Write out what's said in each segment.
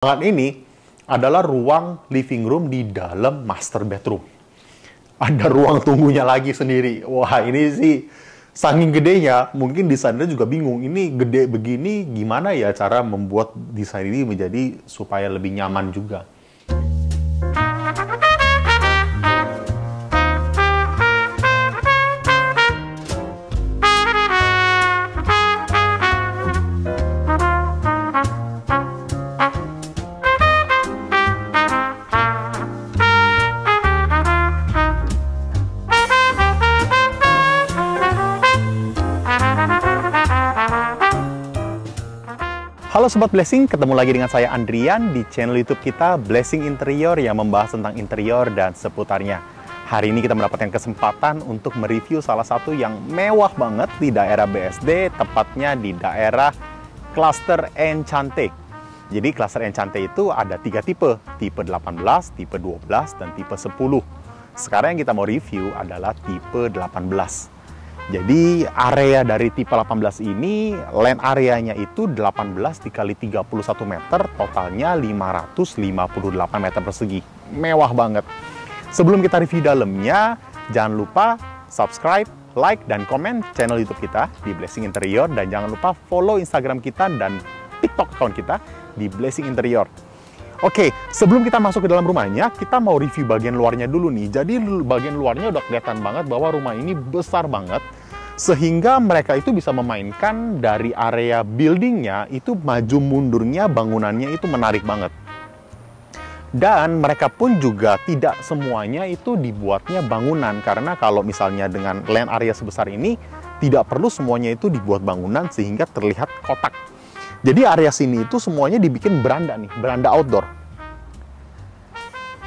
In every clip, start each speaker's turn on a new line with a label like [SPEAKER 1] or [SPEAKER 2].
[SPEAKER 1] Ruangan ini adalah ruang living room di dalam master bedroom. Ada ruang tunggunya lagi sendiri. Wah, ini sih saking gedenya, mungkin desainernya juga bingung. Ini gede begini, gimana ya cara membuat desain ini menjadi supaya lebih nyaman juga. Halo Sobat Blessing, ketemu lagi dengan saya Andrian di channel YouTube kita Blessing Interior yang membahas tentang interior dan seputarnya. Hari ini kita mendapatkan kesempatan untuk mereview salah satu yang mewah banget di daerah BSD, tepatnya di daerah Cluster Enchante. Jadi Cluster Enchante itu ada 3 tipe 18, tipe 12, dan tipe 10. Sekarang yang kita mau review adalah tipe 18. Jadi area dari tipe 18 ini, land areanya itu 18 dikali 31 meter, totalnya 558 meter persegi. Mewah banget. Sebelum kita review dalamnya, jangan lupa subscribe, like, dan komen channel YouTube kita di Blessing Interior. Dan jangan lupa follow Instagram kita dan TikTok account kita di Blessing Interior. Oke, sebelum kita masuk ke dalam rumahnya, kita mau review bagian luarnya dulu nih. Jadi bagian luarnya udah kelihatan banget bahwa rumah ini besar banget, sehingga mereka itu bisa memainkan dari area buildingnya, itu maju mundurnya bangunannya itu menarik banget. Dan mereka pun juga tidak semuanya itu dibuatnya bangunan, karena kalau misalnya dengan land area sebesar ini, tidak perlu semuanya itu dibuat bangunan sehingga terlihat kotak. Jadi area sini itu semuanya dibikin beranda nih, beranda outdoor.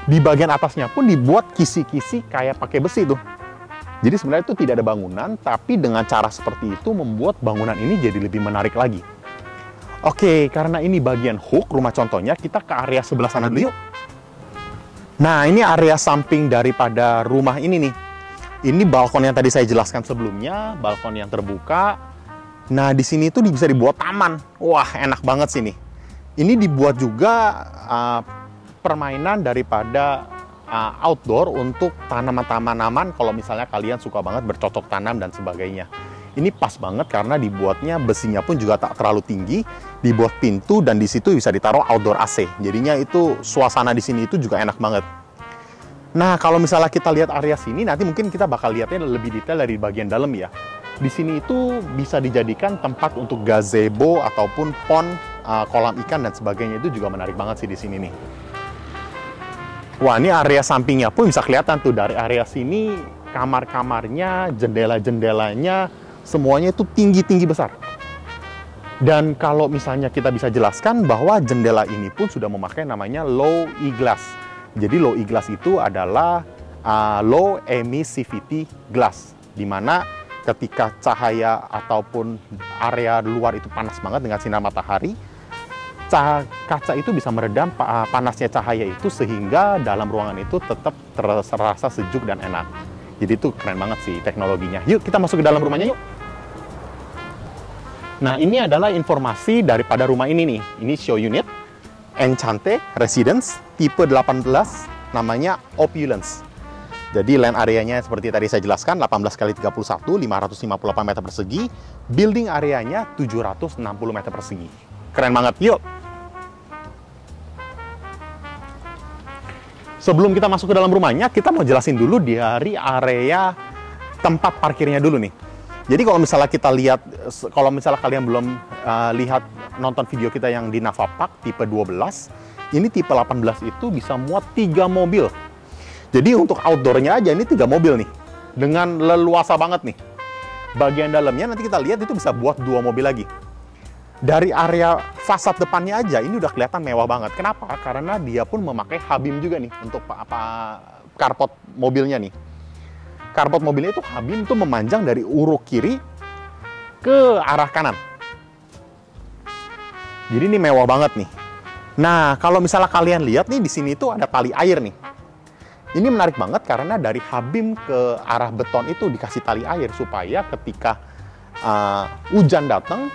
[SPEAKER 1] Di bagian atasnya pun dibuat kisi-kisi kayak pakai besi tuh. Jadi sebenarnya itu tidak ada bangunan, tapi dengan cara seperti itu membuat bangunan ini jadi lebih menarik lagi. Oke, karena ini bagian hook rumah contohnya, kita ke area sebelah sana dulu yuk. Nah, ini area samping daripada rumah ini nih. Ini balkon yang tadi saya jelaskan sebelumnya, balkon yang terbuka. Nah, di sini tuh bisa dibuat taman. Wah, enak banget sini. Ini dibuat juga permainan daripada outdoor untuk tanaman-tanaman kalau misalnya kalian suka banget bercocok tanam dan sebagainya. Ini pas banget karena dibuatnya besinya pun juga tak terlalu tinggi, dibuat pintu dan di situ bisa ditaruh outdoor AC. Jadinya itu suasana di sini itu juga enak banget. Nah, kalau misalnya kita lihat area sini, nanti mungkin kita bakal lihatnya lebih detail dari bagian dalam ya. Di sini itu bisa dijadikan tempat untuk gazebo ataupun pond, kolam ikan dan sebagainya, itu juga menarik banget sih di sini nih. Wah, ini area sampingnya pun bisa kelihatan tuh dari area sini, kamar-kamarnya, jendela-jendelanya, semuanya itu tinggi-tinggi besar. Dan kalau misalnya kita bisa jelaskan bahwa jendela ini pun sudah memakai namanya low E-glass. Jadi low E-glass itu adalah low emissivity glass, di mana ketika cahaya ataupun area luar itu panas banget dengan sinar matahari, kaca itu bisa meredam panasnya cahaya itu sehingga dalam ruangan itu tetap terasa sejuk dan enak. Jadi itu keren banget sih teknologinya. Yuk kita masuk ke dalam rumahnya yuk. Nah, ini adalah informasi daripada rumah ini nih. Ini show unit Enchante Residence tipe 18, namanya Opulence. Jadi land areanya seperti tadi saya jelaskan, 18 kali 31, 558 meter persegi. Building areanya 760 meter persegi. Keren banget, yuk! Sebelum kita masuk ke dalam rumahnya, kita mau jelasin dulu dari area tempat parkirnya dulu nih. Jadi kalau misalnya kita lihat, kalau misalnya kalian belum lihat nonton video kita yang di Nava Park tipe 12, ini tipe 18 itu bisa muat 3 mobil. Jadi untuk outdoornya aja ini 3 mobil nih, dengan leluasa banget nih. Bagian dalamnya nanti kita lihat itu bisa buat 2 mobil lagi. Dari area fasad depannya aja ini udah kelihatan mewah banget. Kenapa? Karena dia pun memakai H-beam juga nih untuk carport mobilnya nih. Carport mobilnya itu H-beam itu memanjang dari uruk kiri ke arah kanan. Jadi ini mewah banget nih. Nah, kalau misalnya kalian lihat nih di sini tuh ada tali air nih. Ini menarik banget karena dari H-beam ke arah beton itu dikasih tali air supaya ketika hujan datang,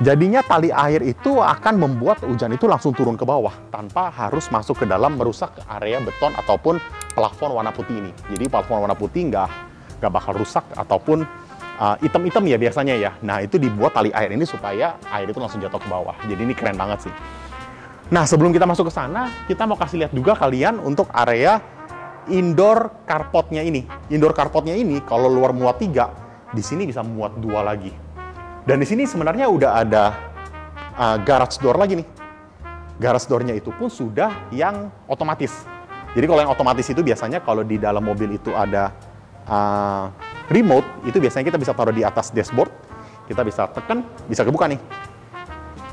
[SPEAKER 1] Jadinya tali air itu akan membuat hujan itu langsung turun ke bawah tanpa harus masuk ke dalam merusak area beton ataupun plafon warna putih ini. Jadi plafon warna putih nggak bakal rusak ataupun hitam-hitam ya biasanya ya. Nah itu dibuat tali air ini supaya air itu langsung jatuh ke bawah. Jadi ini keren banget sih. Nah sebelum kita masuk ke sana, kita mau kasih lihat juga kalian untuk area indoor carportnya ini. Indoor carportnya ini kalau luar muat 3, di sini bisa muat 2 lagi. Dan di sini sebenarnya udah ada garage door lagi nih. Garage door-nya itu pun sudah yang otomatis. Jadi kalau yang otomatis itu biasanya kalau di dalam mobil itu ada remote, itu biasanya kita bisa taruh di atas dashboard, kita bisa tekan, bisa kebuka nih.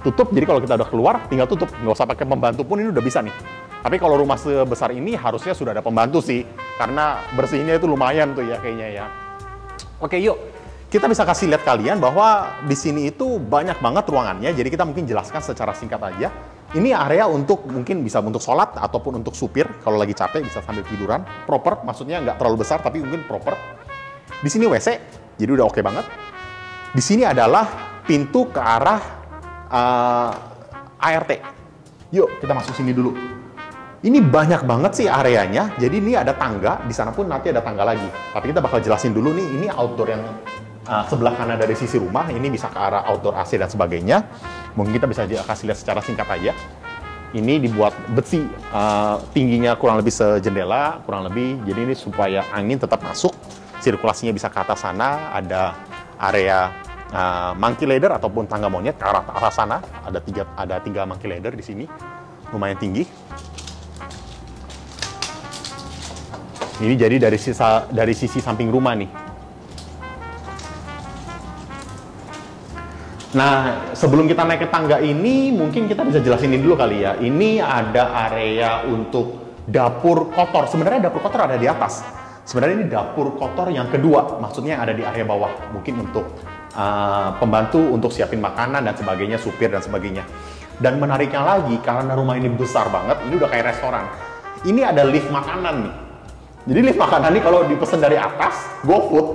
[SPEAKER 1] Tutup, jadi kalau kita udah keluar, tinggal tutup. Nggak usah pakai pembantu pun ini udah bisa nih. Tapi kalau rumah sebesar ini harusnya sudah ada pembantu sih, karena bersihnya itu lumayan tuh ya kayaknya ya. Oke yuk, kita bisa kasih lihat kalian bahwa di sini itu banyak banget ruangannya, jadi kita mungkin jelaskan secara singkat aja. Ini area untuk, mungkin bisa untuk sholat ataupun untuk supir, kalau lagi capek bisa sambil tiduran. Proper, maksudnya nggak terlalu besar tapi mungkin proper. Di sini WC, jadi udah oke banget. Di sini adalah pintu ke arah ART. Yuk kita masuk sini dulu. Ini banyak banget sih areanya. Jadi ini ada tangga, di sana pun nanti ada tangga lagi. Tapi kita bakal jelasin dulu nih, ini outdoor yang sebelah kanan dari sisi rumah. Ini bisa ke arah outdoor AC dan sebagainya. Mungkin kita bisa kasih lihat secara singkat aja. Ini dibuat besi, tingginya kurang lebih sejendela, kurang lebih. Jadi ini supaya angin tetap masuk, sirkulasinya bisa ke atas sana. Ada area monkey ladder ataupun tangga monyet ke arah sana. Ada tiga monkey ladder di sini, lumayan tinggi. Ini jadi dari sisi samping rumah nih. Nah, sebelum kita naik ke tangga ini, mungkin kita bisa jelasin ini dulu kali ya. Ini ada area untuk dapur kotor. Sebenarnya dapur kotor ada di atas. Sebenarnya ini dapur kotor yang kedua, maksudnya yang ada di area bawah. Mungkin untuk pembantu untuk siapin makanan dan sebagainya, supir dan sebagainya. Dan menariknya lagi, karena rumah ini besar banget, ini udah kayak restoran. Ini ada lift makanan nih. Jadi lift makanan ini kalau dipesan dari atas, GoFood,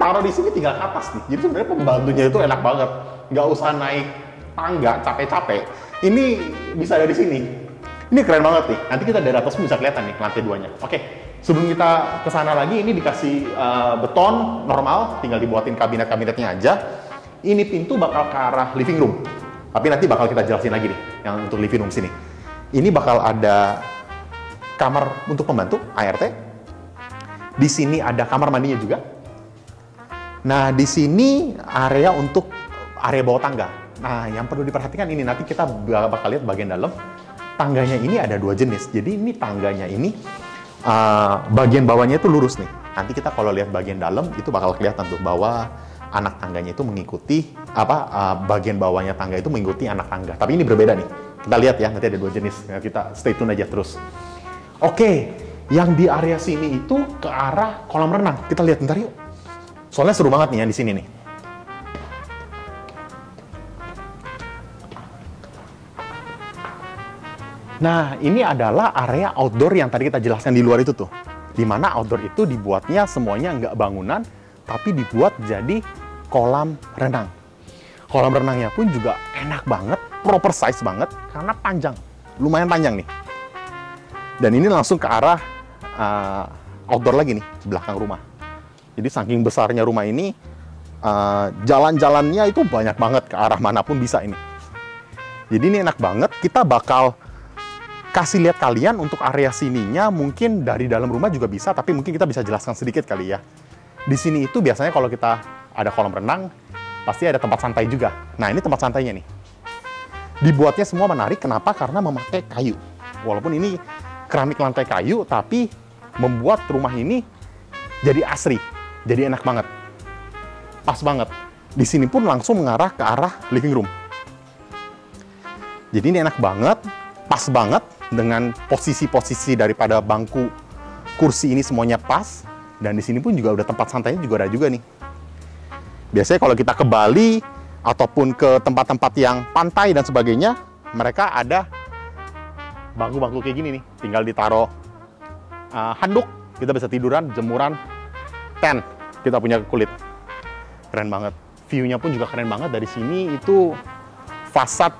[SPEAKER 1] taruh di sini tinggal ke atas nih. Jadi sebenarnya pembantunya itu enak banget. Nggak usah naik tangga, capek-capek. Ini bisa dari sini. Ini keren banget nih. Nanti kita dari atas bisa kelihatan nih lantai 2-nya. Oke, sebelum kita ke sana lagi, ini dikasih beton normal, tinggal dibuatin kabinet-kabinetnya aja. Ini pintu bakal ke arah living room. Tapi nanti bakal kita jelasin lagi nih, yang untuk living room sini. Ini bakal ada kamar untuk pembantu, ART. Di sini ada kamar mandinya juga. Nah, di sini area untuk area bawah tangga. Nah, yang perlu diperhatikan ini, nanti kita bakal lihat bagian dalam. Tangganya ini ada 2 jenis. Jadi ini tangganya ini, bagian bawahnya itu lurus nih. Nanti kita kalau lihat bagian dalam, itu bakal kelihatan tuh bahwa anak tangganya itu mengikuti, bagian bawahnya tangga itu mengikuti anak tangga. Tapi ini berbeda nih. Kita lihat ya, nanti ada 2 jenis. Kita stay tune aja terus. Oke, yang di area sini itu ke arah kolam renang. Kita lihat ntar yuk. Soalnya seru banget nih yang di sini nih. Nah, ini adalah area outdoor yang tadi kita jelaskan di luar itu tuh. Dimana outdoor itu dibuatnya semuanya nggak bangunan, tapi dibuat jadi kolam renang. Kolam renangnya pun juga enak banget, proper size banget, karena panjang. Lumayan panjang nih. Dan ini langsung ke arah outdoor lagi nih, belakang rumah. Jadi saking besarnya rumah ini, jalan-jalannya itu banyak banget, ke arah manapun bisa ini. Jadi ini enak banget, kita bakal kasih lihat kalian untuk area sininya, mungkin dari dalam rumah juga bisa, tapi mungkin kita bisa jelaskan sedikit kali ya. Di sini itu biasanya kalau kita ada kolam renang, pasti ada tempat santai juga. Nah, ini tempat santainya nih. Dibuatnya semua menarik, kenapa? Karena memakai kayu. Walaupun ini keramik lantai kayu, tapi membuat rumah ini jadi asri, jadi enak banget. Pas banget. Di sini pun langsung mengarah ke arah living room. Jadi ini enak banget, pas banget, dengan posisi-posisi daripada bangku, kursi ini semuanya pas. Dan di sini pun juga udah tempat santainya juga ada juga nih. Biasanya kalau kita ke Bali ataupun ke tempat-tempat yang pantai dan sebagainya, mereka ada bangku-bangku kayak gini nih. Tinggal ditaruh handuk, kita bisa tiduran, jemuran, tent. Kita punya kulit. Keren banget. view-nya pun juga keren banget dari sini. Itu fasad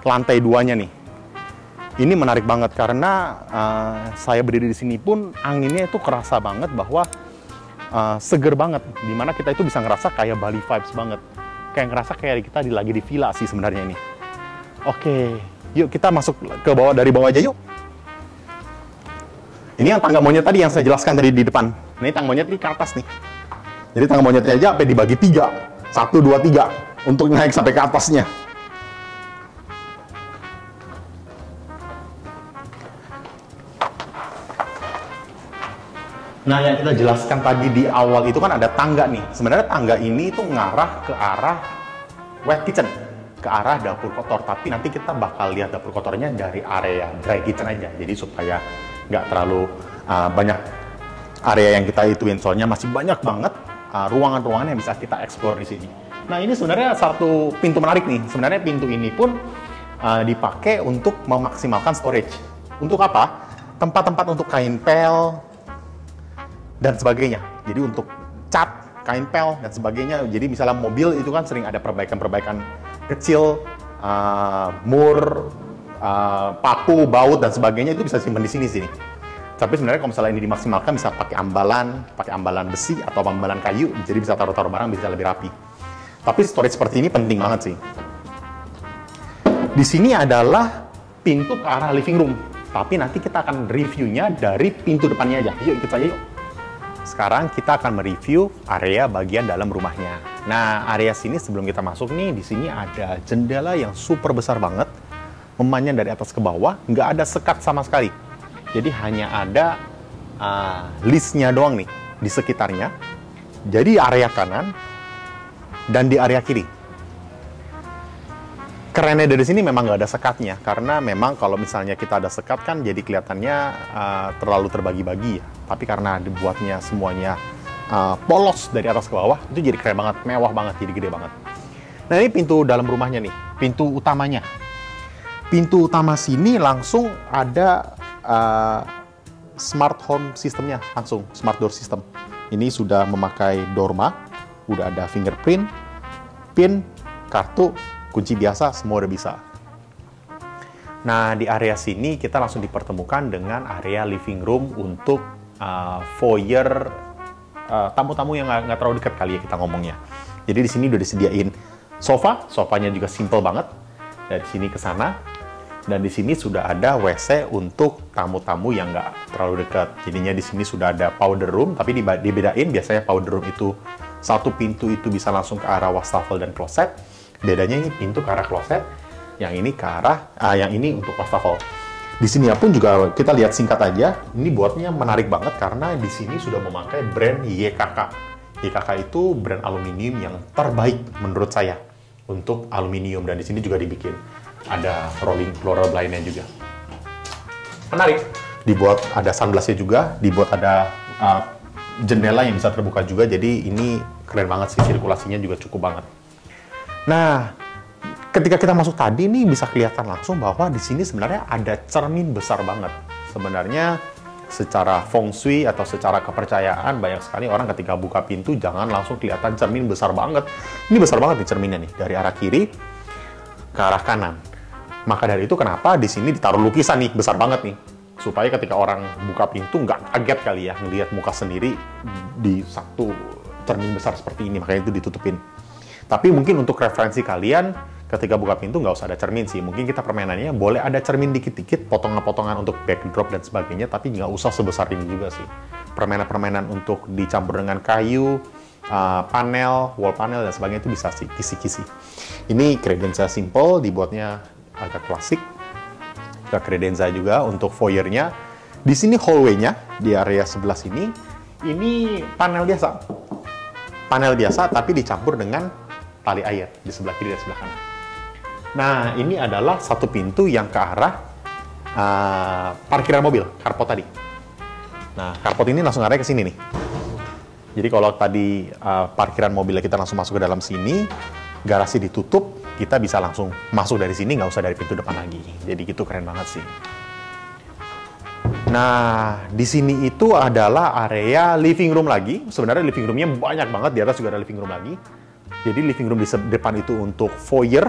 [SPEAKER 1] lantai 2-nya nih. Ini menarik banget karena saya berdiri di sini pun anginnya itu kerasa banget bahwa seger banget. Dimana kita itu bisa ngerasa kayak Bali vibes banget. Kayak ngerasa kayak kita lagi di villa sih sebenarnya ini. Oke, yuk kita masuk ke bawah, dari bawah aja yuk. Ini yang tangga monyet tadi yang saya jelaskan tadi di depan. Ini tangga monyet ini ke atas nih. Jadi tangga monyetnya aja sampai dibagi 3. 1, 2, 3. Untuk naik sampai ke atasnya. Nah, yang kita jelaskan tadi di awal itu kan ada tangga nih. Sebenarnya tangga ini itu ngarah ke arah wet kitchen, ke arah dapur kotor. Tapi nanti kita bakal lihat dapur kotornya dari area dry kitchen aja. Jadi supaya nggak terlalu banyak area yang kita ituin. Soalnya masih banyak banget ruangan-ruangan yang bisa kita explore di sini. Nah, ini sebenarnya satu pintu menarik nih. Sebenarnya pintu ini pun dipakai untuk memaksimalkan storage. Untuk apa? Tempat-tempat untuk kain pel dan sebagainya. Jadi untuk cat, kain pel dan sebagainya. Jadi misalnya mobil itu kan sering ada perbaikan-perbaikan kecil, mur, paku, baut dan sebagainya, itu bisa simpan di sini. Tapi sebenarnya kalau misalnya ini dimaksimalkan bisa pakai ambalan besi atau ambalan kayu, jadi bisa taruh-taruh barang bisa lebih rapi. Tapi storage seperti ini penting banget sih. Di sini adalah pintu ke arah living room. Tapi nanti kita akan reviewnya dari pintu depannya aja. Yuk ikut saja yuk. Sekarang kita akan mereview area bagian dalam rumahnya. Nah, area sini sebelum kita masuk nih, di sini ada jendela yang super besar banget, memanjang dari atas ke bawah, nggak ada sekat sama sekali. Jadi hanya ada listnya doang nih di sekitarnya. Jadi area kanan dan di area kiri. Kerennya dari sini memang nggak ada sekatnya, karena memang kalau misalnya kita ada sekat kan jadi kelihatannya terlalu terbagi-bagi ya. Tapi karena dibuatnya semuanya polos dari atas ke bawah, itu jadi keren banget, mewah banget, jadi gede banget. Nah, ini pintu dalam rumahnya nih, pintu utamanya. Pintu utama sini langsung ada smart home sistemnya, langsung smart door system. Ini sudah memakai Dorma, udah ada fingerprint, PIN, kartu, kunci biasa, semua udah bisa. Nah, di area sini kita langsung dipertemukan dengan area living room untuk foyer tamu-tamu yang nggak terlalu dekat kali ya kita ngomongnya. Jadi di sini udah disediain sofanya juga simple banget. Dari sini ke sana. Dan di sini sudah ada WC untuk tamu-tamu yang nggak terlalu dekat. Jadinya di sini sudah ada powder room, tapi dibedain. Biasanya powder room itu satu pintu itu bisa langsung ke arah wastafel dan kloset. Bedanya ini pintu ke arah kloset, yang ini ke arah, yang ini untuk wastafel. Di sini pun juga kita lihat singkat aja. Ini buatnya menarik banget karena di sini sudah memakai brand YKK. YKK itu brand aluminium yang terbaik menurut saya untuk aluminium, dan di sini juga dibikin ada rolling floral blind-nya juga. Menarik. Dibuat ada sunblass-nya juga, dibuat ada jendela yang bisa terbuka juga. Jadi ini keren banget sih, sirkulasinya juga cukup banget. Nah, ketika kita masuk tadi nih bisa kelihatan langsung bahwa di sini sebenarnya ada cermin besar banget. Sebenarnya secara feng shui atau secara kepercayaan banyak sekali orang ketika buka pintu jangan langsung kelihatan cermin besar banget. Ini besar banget nih cerminnya nih, dari arah kiri ke arah kanan. Maka dari itu kenapa di sini ditaruh lukisan nih besar banget nih, supaya ketika orang buka pintu nggak kaget kali ya ngelihat muka sendiri di satu cermin besar seperti ini, makanya itu ditutupin. Tapi mungkin untuk referensi kalian, ketika buka pintu nggak usah ada cermin sih. Mungkin kita permainannya boleh ada cermin dikit-dikit, potongan-potongan untuk backdrop dan sebagainya, tapi nggak usah sebesar ini juga sih. Permainan-permainan untuk dicampur dengan kayu, panel, wall panel, dan sebagainya itu bisa sih, kisi-kisi. Ini credenza simple, dibuatnya agak klasik. Ada credenza juga untuk foyernya. Di sini hallway-nya, di area sebelah sini, ini panel biasa. Panel biasa, tapi dicampur dengan tali air di sebelah kiri dan sebelah kanan. Nah, ini adalah satu pintu yang ke arah parkiran mobil, carport tadi. Nah, carport ini langsung arahnya ke sini nih. Jadi kalau tadi parkiran mobilnya kita langsung masuk ke dalam sini, garasi ditutup, kita bisa langsung masuk dari sini, nggak usah dari pintu depan lagi. Jadi gitu, keren banget sih. Nah, di sini itu adalah area living room lagi. Sebenarnya living roomnya banyak banget, di atas juga ada living room lagi. Jadi living room di depan itu untuk foyer,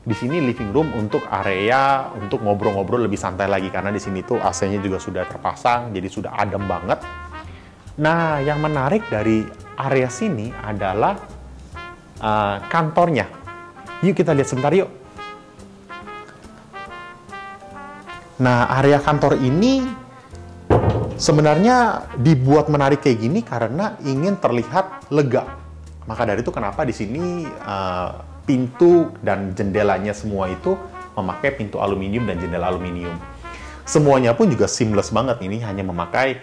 [SPEAKER 1] di sini living room untuk area untuk ngobrol-ngobrol lebih santai lagi karena di sini tuh AC-nya juga sudah terpasang, jadi sudah adem banget. Nah, yang menarik dari area sini adalah kantornya. Yuk kita lihat sebentar yuk. Nah, area kantor ini sebenarnya dibuat menarik kayak gini karena ingin terlihat lega. Maka dari itu kenapa di sini pintu dan jendelanya semua itu memakai pintu aluminium dan jendela aluminium. Semuanya pun juga seamless banget, ini hanya memakai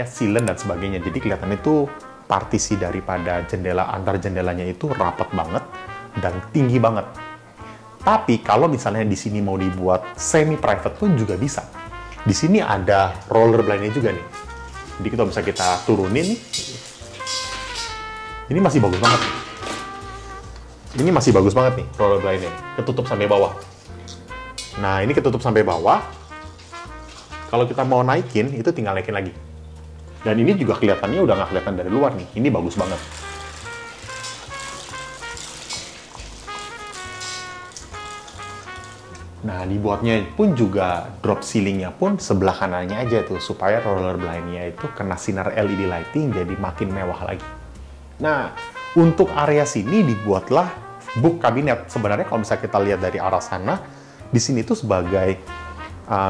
[SPEAKER 1] sealant dan sebagainya. Jadi kelihatan itu partisi daripada jendela antar jendelanya itu rapat banget dan tinggi banget. Tapi kalau misalnya di sini mau dibuat semi private pun juga bisa. Di sini ada roller blind-nya juga nih. Jadi kita bisa kita turunin nih. Ini masih bagus banget. Ini masih bagus banget nih roller blind-nya. Ketutup sampai bawah. Nah, ini ketutup sampai bawah. Kalau kita mau naikin, itu tinggal naikin lagi. Dan ini juga kelihatannya udah nggak kelihatan dari luar nih. Ini bagus banget. Nah, dibuatnya pun juga drop ceilingnya pun sebelah kanannya aja tuh, supaya roller blind-nya itu kena sinar LED lighting jadi makin mewah lagi. Nah, untuk area sini dibuatlah book cabinet. Sebenarnya kalau misalnya kita lihat dari arah sana, di sini tuh sebagai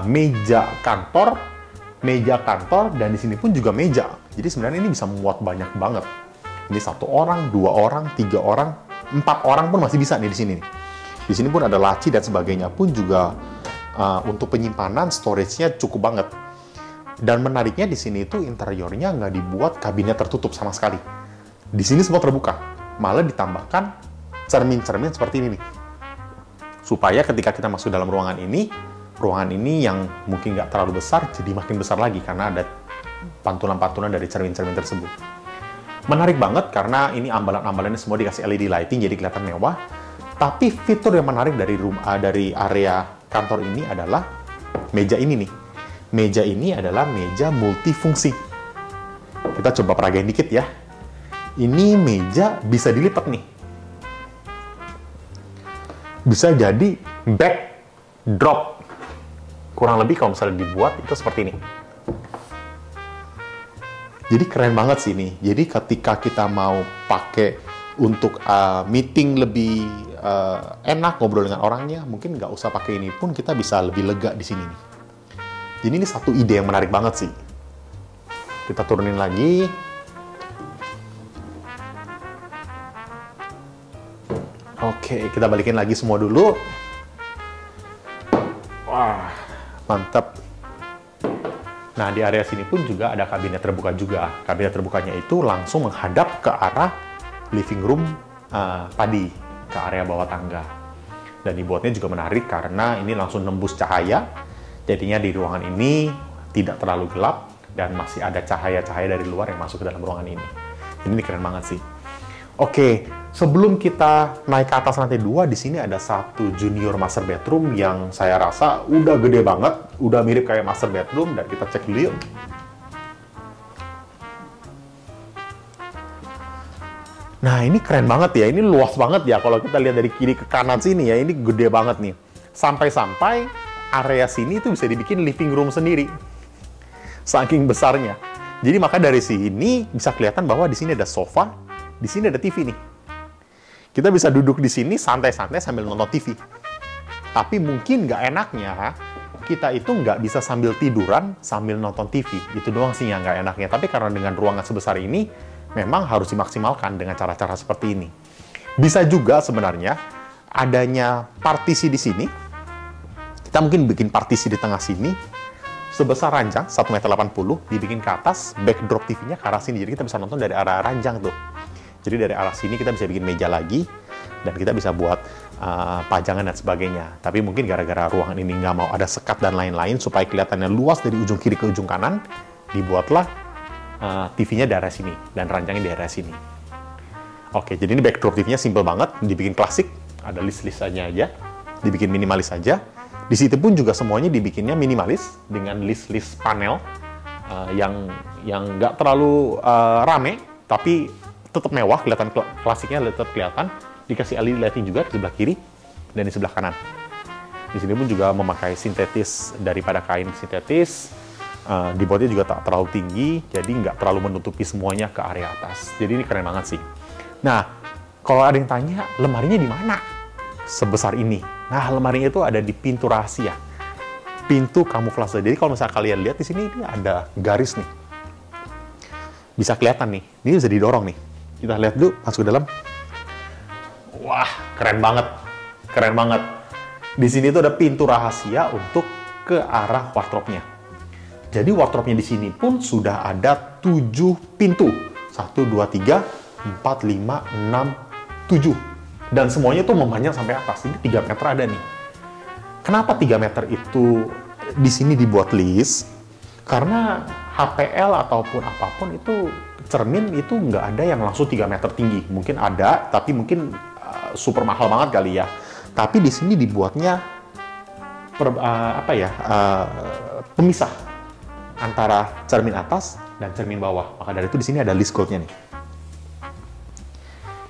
[SPEAKER 1] meja kantor, dan di sini pun juga meja. Jadi sebenarnya ini bisa muat banyak banget. Ini 1 orang, 2 orang, 3 orang, 4 orang pun masih bisa nih di sini. Di sini pun ada laci dan sebagainya pun juga untuk penyimpanan storage-nya cukup banget. Dan menariknya di sini itu interiornya nggak dibuat kabinet tertutup sama sekali. Di sini semua terbuka, malah ditambahkan cermin-cermin seperti ini nih. Supaya ketika kita masuk dalam ruangan ini yang mungkin nggak terlalu besar, jadi makin besar lagi karena ada pantulan-pantulan dari cermin-cermin tersebut. Menarik banget karena ini ambalan-ambalannya semua dikasih LED lighting, jadi kelihatan mewah. Tapi fitur yang menarik dari area kantor ini adalah meja ini nih. Meja ini adalah meja multifungsi. Kita coba peragain dikit ya. Ini meja bisa dilipat nih. Bisa jadi backdrop. Kurang lebih kalau misalnya dibuat itu seperti ini. Jadi keren banget sih ini. Jadi ketika kita mau pakai untuk meeting lebih enak, ngobrol dengan orangnya, mungkin nggak usah pakai ini pun kita bisa lebih lega di sini nih. Jadi ini satu ide yang menarik banget sih. Kita turunin lagi. Oke, kita balikin lagi semua dulu. Wah, mantap. Nah, di area sini pun juga ada kabinet terbuka juga. Kabinet terbukanya itu langsung menghadap ke arah living room tadi, ke area bawah tangga. Dan dibuatnya juga menarik karena ini langsung nembus cahaya. Jadinya di ruangan ini tidak terlalu gelap dan masih ada cahaya-cahaya dari luar yang masuk ke dalam ruangan ini. Ini keren banget sih. Oke, sebelum kita naik ke atas lantai 2, di sini ada satu junior master bedroom yang saya rasa udah gede banget, udah mirip kayak master bedroom, dan kita cek dulu yuk. Nah, ini keren banget ya, ini luas banget ya kalau kita lihat dari kiri ke kanan sini ya, ini gede banget nih. Sampai-sampai area sini tuh bisa dibikin living room sendiri. Saking besarnya. Jadi maka dari sini bisa kelihatan bahwa di sini ada sofa, di sini ada TV nih. Kita bisa duduk di sini santai-santai sambil nonton TV. Tapi mungkin nggak enaknya, kita itu nggak bisa sambil tiduran sambil nonton TV. Itu doang sih yang nggak enaknya. Tapi karena dengan ruangan sebesar ini, memang harus dimaksimalkan dengan cara-cara seperti ini. Bisa juga sebenarnya adanya partisi di sini. Kita mungkin bikin partisi di tengah sini, sebesar ranjang 1,80 m, dibikin ke atas, backdrop TV-nya ke arah sini. Jadi kita bisa nonton dari arah ranjang tuh. Jadi dari arah sini kita bisa bikin meja lagi, dan kita bisa buat pajangan dan sebagainya. Tapi mungkin gara-gara ruangan ini nggak mau ada sekat dan lain-lain, supaya kelihatannya luas dari ujung kiri ke ujung kanan, dibuatlah TV-nya di area sini, dan ranjangnya di area sini. Oke, jadi ini backdrop TV-nya simple banget, dibikin klasik, ada list-listannya aja, dibikin minimalis aja. Di situ pun juga semuanya dibikinnya minimalis, dengan list-list panel yang nggak terlalu rame, tapi tetap mewah, kelihatan klasiknya tetap kelihatan. Dikasih LED lighting juga di sebelah kiri dan di sebelah kanan. Di sini pun juga memakai sintetis daripada kain sintetis. Dibuatnya juga tak terlalu tinggi, jadi nggak terlalu menutupi semuanya ke area atas. Jadi ini keren banget sih. Nah, kalau ada yang tanya, lemarinya di mana? Sebesar ini. Nah, lemarinya itu ada di pintu rahasia. Pintu kamuflase. Jadi kalau misalnya kalian lihat di sini, ini ada garis nih. Bisa kelihatan nih. Ini bisa didorong nih. Kita lihat dulu, masuk ke dalam. Wah, keren banget. Keren banget. Di sini tuh ada pintu rahasia untuk ke arah wardrobe-nya. Jadi wardrobe-nya di sini pun sudah ada 7 pintu. 1, 2, 3, 4, 5, 6, 7. Dan semuanya tuh memanjang sampai atas. Ini 3 meter ada nih. Kenapa 3 meter itu di sini dibuat list? Karena HPL ataupun apapun itu cermin itu nggak ada yang langsung 3 meter tinggi. Mungkin ada, tapi mungkin super mahal banget kali ya. Tapi di sini dibuatnya pemisah antara cermin atas dan cermin bawah. Maka dari itu di sini ada list goldnya nih.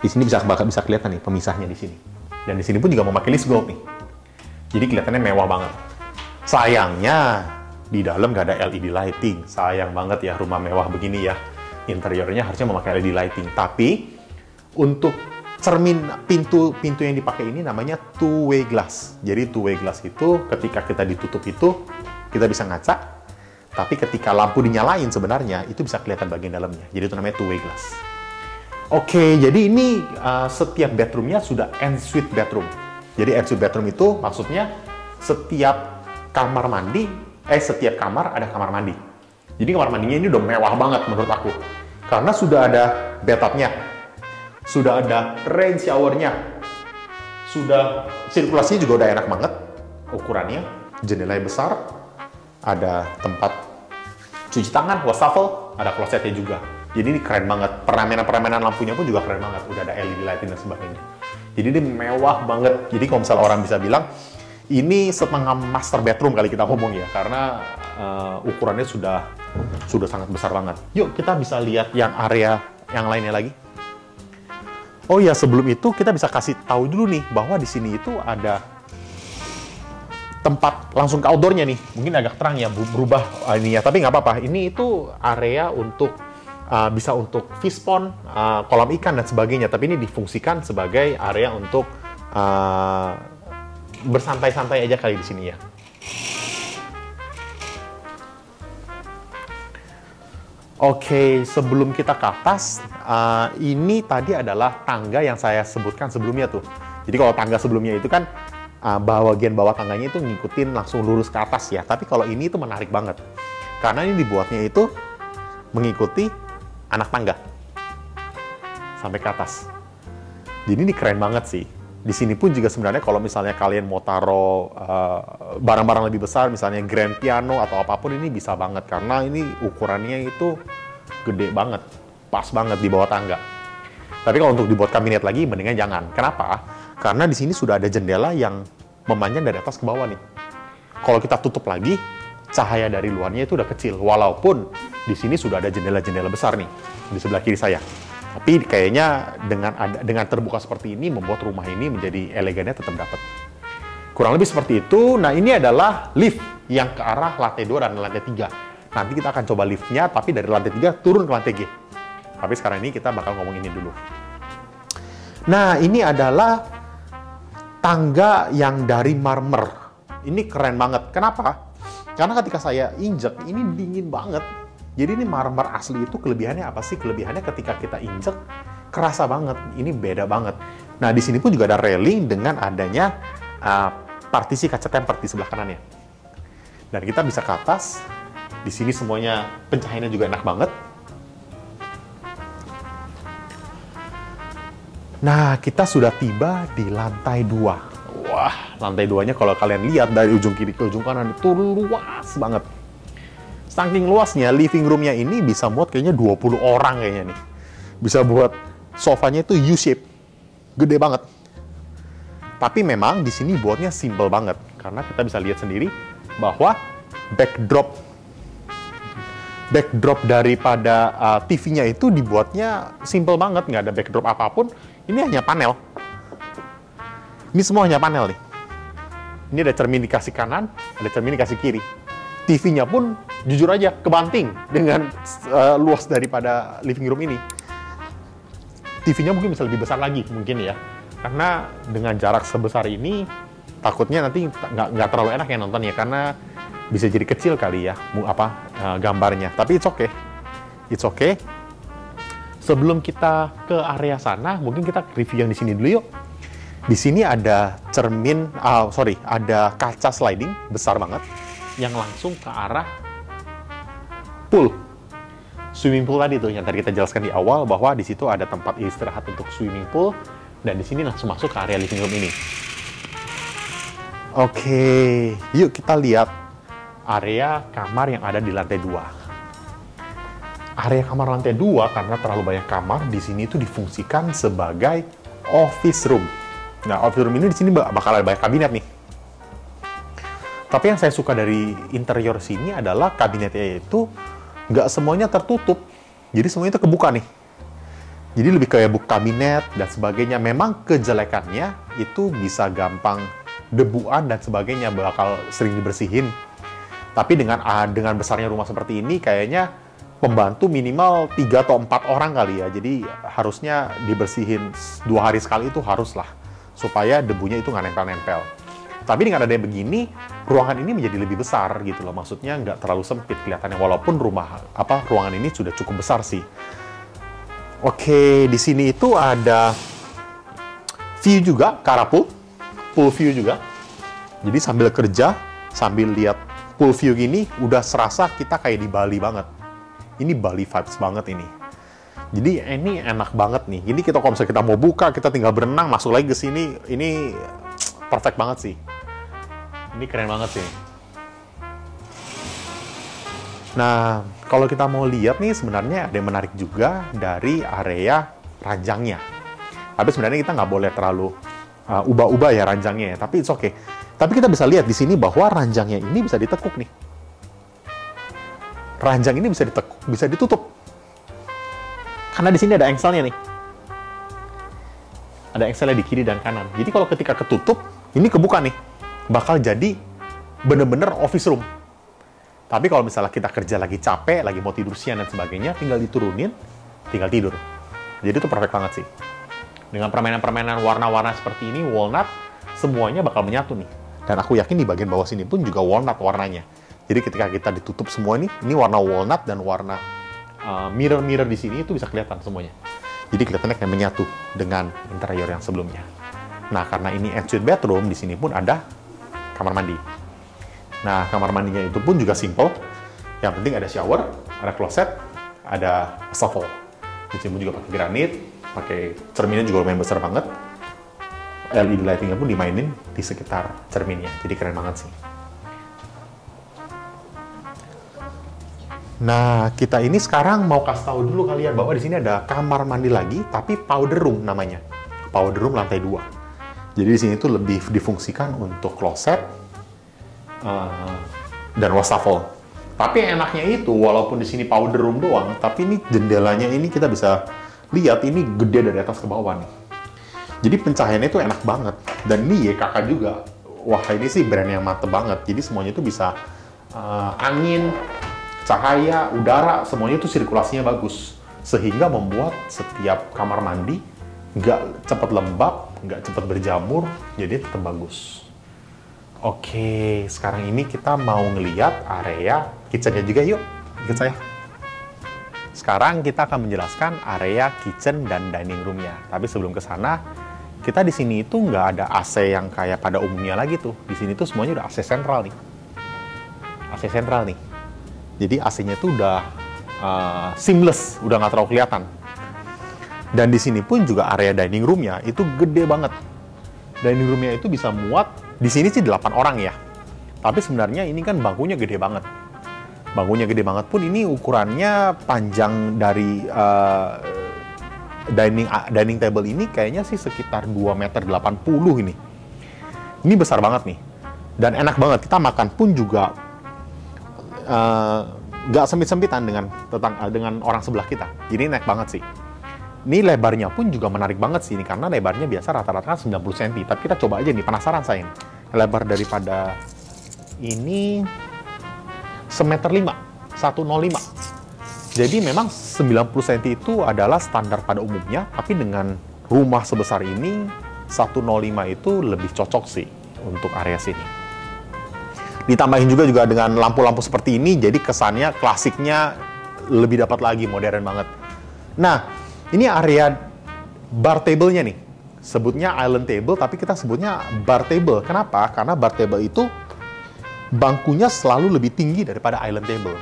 [SPEAKER 1] Di sini bisa kelihatan nih pemisahnya di sini. Dan di sini pun juga memakai list gold nih. Jadi kelihatannya mewah banget. Sayangnya di dalam nggak ada LED lighting. Sayang banget ya rumah mewah begini ya. Interiornya harusnya memakai LED lighting. Tapi untuk cermin pintu yang dipakai ini namanya two-way glass. Jadi two-way glass itu ketika kita ditutup itu kita bisa ngaca. Tapi ketika lampu dinyalain sebenarnya itu bisa kelihatan bagian dalamnya. Jadi itu namanya two-way glass. Oke, jadi ini setiap bedroomnya sudah ensuite bedroom. Jadi ensuite bedroom itu maksudnya setiap kamar ada kamar mandi. Jadi kamar mandinya ini udah mewah banget menurut aku. Karena sudah ada bathtubnya, sudah ada rain showernya, sudah sirkulasinya juga udah enak banget ukurannya, jendela besar, ada tempat cuci tangan, wastafel, ada klosetnya juga. Jadi ini keren banget. Permainan lampunya pun juga keren banget. Udah ada LED lighting dan sebagainya. Jadi ini mewah banget. Jadi kalau misalnya orang bisa bilang, ini setengah master bedroom kali kita ngomong ya. Karena ukurannya sudah sangat besar banget. Yuk kita bisa lihat yang area yang lainnya lagi. Oh ya, sebelum itu kita bisa kasih tahu dulu nih bahwa di sini itu ada tempat langsung ke outdoornya nih. Mungkin agak terang ya, berubah ini ya, tapi nggak apa-apa. Ini itu area untuk bisa untuk fish pond, kolam ikan dan sebagainya. Tapi ini difungsikan sebagai area untuk bersantai-santai aja kali di sini ya. Oke, sebelum kita ke atas, ini tadi adalah tangga yang saya sebutkan sebelumnya tuh. Jadi kalau tangga sebelumnya itu kan bagian bawah tangganya itu ngikutin langsung lurus ke atas ya. Tapi kalau ini itu menarik banget. Karena ini dibuatnya itu mengikuti anak tangga. Sampai ke atas. Jadi ini keren banget sih. Di sini pun juga sebenarnya kalau misalnya kalian mau taruh barang-barang lebih besar, misalnya grand piano atau apapun, ini bisa banget. Karena ini ukurannya itu gede banget. Pas banget di bawah tangga. Tapi kalau untuk dibuat kabinet lagi, mendingan jangan. Kenapa? Karena di sini sudah ada jendela yang memanjang dari atas ke bawah nih. Kalau kita tutup lagi, cahaya dari luarnya itu udah kecil. Walaupun di sini sudah ada jendela-jendela besar nih di sebelah kiri saya. Tapi kayaknya dengan terbuka seperti ini membuat rumah ini menjadi elegannya tetap dapat. Kurang lebih seperti itu. Nah, ini adalah lift yang ke arah lantai 2 dan lantai 3. Nanti kita akan coba liftnya, tapi dari lantai 3 turun ke lantai G. Tapi sekarang ini kita bakal ngomong ini dulu. Nah, ini adalah tangga yang dari marmer. Ini keren banget. Kenapa? Karena ketika saya injek, ini dingin banget. Jadi ini marmer asli itu kelebihannya apa sih? Kelebihannya ketika kita injek, kerasa banget. Ini beda banget. Nah, di sini pun juga ada railing dengan adanya partisi kaca tempered di sebelah kanannya. Dan kita bisa ke atas. Di sini semuanya pencahayaannya juga enak banget. Nah, kita sudah tiba di lantai 2. Wah, lantai 2-nya kalau kalian lihat dari ujung kiri ke ujung kanan itu luas banget. Saking luasnya, living room-nya ini bisa muat kayaknya 20 orang kayaknya nih. Bisa buat sofanya itu U-shape. Gede banget. Tapi memang di sini buatnya simple banget. Karena kita bisa lihat sendiri bahwa backdrop backdrop daripada TV-nya itu dibuatnya simple banget, nggak ada backdrop apapun. Ini hanya panel. Ini semua hanya panel nih. Ini ada cermin di kasih kanan, ada cermin di kasih kiri. TV-nya pun jujur aja kebanting dengan luas daripada living room ini. TV-nya mungkin bisa lebih besar lagi mungkin ya, karena dengan jarak sebesar ini takutnya nanti nggak terlalu enak ya nonton ya, karena bisa jadi kecil kali ya gambarnya. Tapi it's okay. Sebelum kita ke area sana, mungkin kita review yang di sini dulu yuk. Di sini ada ada kaca sliding besar banget yang langsung ke arah pool. Swimming pool tadi tuh yang tadi kita jelaskan di awal bahwa di situ ada tempat istirahat untuk swimming pool, dan di sini langsung masuk ke area living room ini. Oke, yuk kita lihat area kamar yang ada di lantai 2. Area kamar lantai 2 karena terlalu banyak kamar di sini itu difungsikan sebagai office room. Nah, office room ini di sini bakal ada banyak kabinet nih. Tapi yang saya suka dari interior sini adalah kabinetnya itu nggak semuanya tertutup. Jadi semuanya itu kebuka nih. Jadi lebih kayak book kabinet dan sebagainya. Memang kejelekannya itu bisa gampang debuan dan sebagainya, bakal sering dibersihin. Tapi dengan besarnya rumah seperti ini, kayaknya pembantu minimal 3 atau 4 orang kali ya. Jadi harusnya dibersihin 2 hari sekali itu haruslah, supaya debunya itu nggak nempel-nempel. Tapi dengan adanya begini, ruangan ini menjadi lebih besar gitu loh. Maksudnya nggak terlalu sempit kelihatannya, walaupun ruangan ini sudah cukup besar sih. Oke, di sini itu ada view juga, ke arah pool view juga. Jadi sambil kerja, sambil lihat pool view gini, udah serasa kita kayak di Bali banget. Ini Bali vibes banget ini. Jadi ini enak banget nih. Jadi kalau misalnya kita mau buka, kita tinggal berenang, masuk lagi ke sini, ini perfect banget sih. Ini keren banget sih. Nah, kalau kita mau lihat nih, sebenarnya ada yang menarik juga dari area ranjangnya. Tapi sebenarnya kita nggak boleh terlalu ubah-ubah ya ranjangnya ya. Tapi it's okay. Tapi kita bisa lihat di sini bahwa ranjangnya ini bisa ditekuk nih. Ranjang ini bisa ditekuk, bisa ditutup. Karena di sini ada engselnya nih. Ada engselnya di kiri dan kanan. Jadi kalau ketika ketutup, ini kebuka nih. Bakal jadi bener-bener office room. Tapi kalau misalnya kita kerja lagi capek, lagi mau tidur siang dan sebagainya, tinggal diturunin, tinggal tidur. Jadi itu perfect banget sih. Dengan permainan-permainan warna-warna seperti ini, walnut, semuanya bakal menyatu nih. Dan aku yakin di bagian bawah sini pun juga walnut warnanya. Jadi ketika kita ditutup semua ini warna walnut dan warna mirror-mirror di sini itu bisa kelihatan semuanya. Jadi kelihatannya kayak menyatu dengan interior yang sebelumnya. Nah, karena ini ensuite bedroom, di sini pun ada kamar mandi. Nah, kamar mandinya itu pun juga simple. Yang penting ada shower, ada closet, ada wastafel. Di sini pun juga pakai granit, pakai cerminnya juga lumayan besar banget. LED lightingnya pun dimainin di sekitar cerminnya. Jadi keren banget sih. Nah, kita ini sekarang mau kasih tahu dulu kalian bahwa di sini ada kamar mandi lagi, tapi powder room namanya. Powder room lantai 2. Jadi di sini tuh lebih difungsikan untuk kloset dan wastafel. Tapi enaknya itu, walaupun di sini powder room doang, tapi ini jendelanya ini kita bisa lihat ini gede dari atas ke bawah nih. Jadi pencahayaannya itu enak banget. Dan ini YKK juga. Wah, ini sih brand yang mantep banget. Jadi semuanya itu bisa angin, cahaya, udara, semuanya itu sirkulasinya bagus. Sehingga membuat setiap kamar mandi nggak cepat lembab, nggak cepat berjamur, jadi tetap bagus. Oke, sekarang ini kita mau ngeliat area kitchennya juga yuk. Ikut saya. Sekarang kita akan menjelaskan area kitchen dan dining roomnya. Tapi sebelum ke sana, kita di sini itu nggak ada AC yang kayak pada umumnya lagi tuh. Di sini tuh semuanya udah AC sentral nih. AC sentral nih. Jadi AC-nya tuh udah seamless, udah nggak terlalu kelihatan. Dan di sini pun juga area dining roomnya itu gede banget. Dining roomnya itu bisa muat, di sini sih 8 orang ya. Tapi sebenarnya ini kan bangkunya gede banget. Bangkunya gede banget pun ini ukurannya panjang dari dining table ini kayaknya sih sekitar 2,80 meter ini. Ini besar banget nih. Dan enak banget, kita makan pun juga nggak sempit-sempitan dengan orang sebelah kita. Jadi naik banget sih. Ini lebarnya pun juga menarik banget sih ini, karena lebarnya biasa rata-rata 90 cm. Tapi kita coba aja nih, penasaran saya. Lebar daripada ini 1,5 m, 105. Jadi memang 90 cm itu adalah standar pada umumnya, tapi dengan rumah sebesar ini 105 itu lebih cocok sih untuk area sini. Ditambahin juga dengan lampu-lampu seperti ini, jadi kesannya klasiknya lebih dapat lagi, modern banget. Nah, ini area bar table-nya nih. Sebutnya island table, tapi kita sebutnya bar table. Kenapa? Karena bar table itu bangkunya selalu lebih tinggi daripada island table.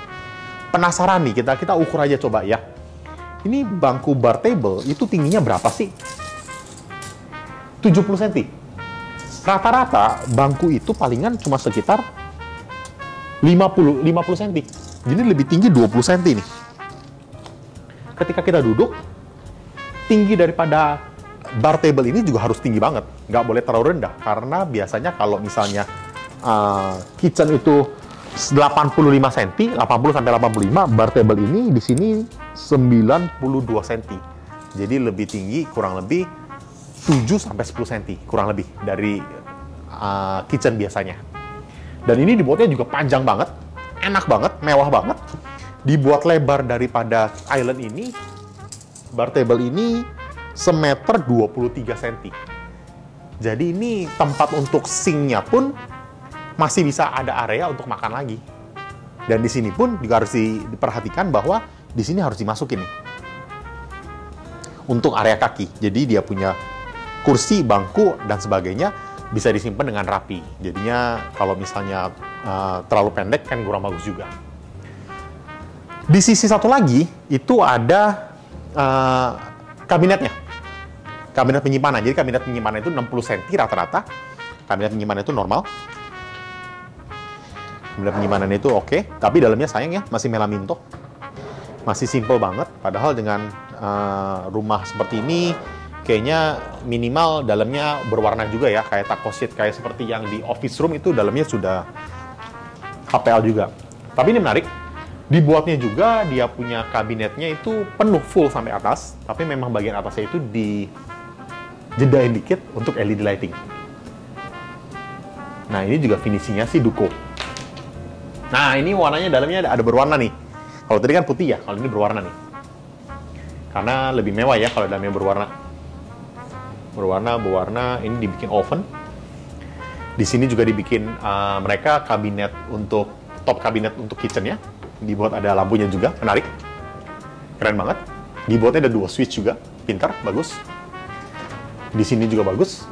[SPEAKER 1] Penasaran nih, kita ukur aja coba ya. Ini bangku bar table itu tingginya berapa sih? 70 cm. Rata-rata bangku itu palingan cuma sekitar 50 cm. Jadi lebih tinggi 20 cm nih. Ketika kita duduk, tinggi daripada bar table ini juga harus tinggi banget. Nggak boleh terlalu rendah. Karena biasanya kalau misalnya kitchen itu 85 cm, 80 sampai 85, bar table ini di sini 92 cm. Jadi lebih tinggi kurang lebih 7 sampai 10 cm kurang lebih dari kitchen biasanya. Dan ini dibuatnya juga panjang banget, enak banget, mewah banget. Dibuat lebar daripada island ini, bar table ini 1,23 cm. Jadi ini tempat untuk sinknya pun masih bisa ada area untuk makan lagi. Dan di sini pun juga harus diperhatikan bahwa di sini harus dimasukin nih untuk area kaki. Jadi dia punya kursi, bangku, dan sebagainya bisa disimpan dengan rapi. Jadinya kalau misalnya terlalu pendek kan kurang bagus juga. Di sisi satu lagi itu ada kabinetnya. Kabinet penyimpanan. Jadi kabinet penyimpanan itu 60 cm rata-rata. Kabinet penyimpanan itu normal. Kabinet penyimpanan itu oke. Tapi dalamnya sayang ya, masih melaminto. Masih simple banget. Padahal dengan rumah seperti ini, kayaknya minimal dalamnya berwarna juga ya, kayak taco sheet, kayak seperti yang di office room itu dalamnya sudah HPL juga. Tapi ini menarik, dibuatnya juga dia punya kabinetnya itu penuh full sampai atas, tapi memang bagian atasnya itu dijedain dikit untuk LED lighting. Nah ini juga finishingnya sih duko. Nah ini warnanya dalamnya ada berwarna nih. Kalau tadi kan putih ya, kalau ini berwarna nih. Karena lebih mewah ya kalau dalamnya berwarna. Berwarna, ini dibikin oven. Di sini juga dibikin mereka kabinet untuk top kabinet untuk kitchennya. Dibuat ada lampunya juga, menarik, keren banget. Dibuatnya ada 2 switch juga, pintar, bagus. Di sini juga bagus.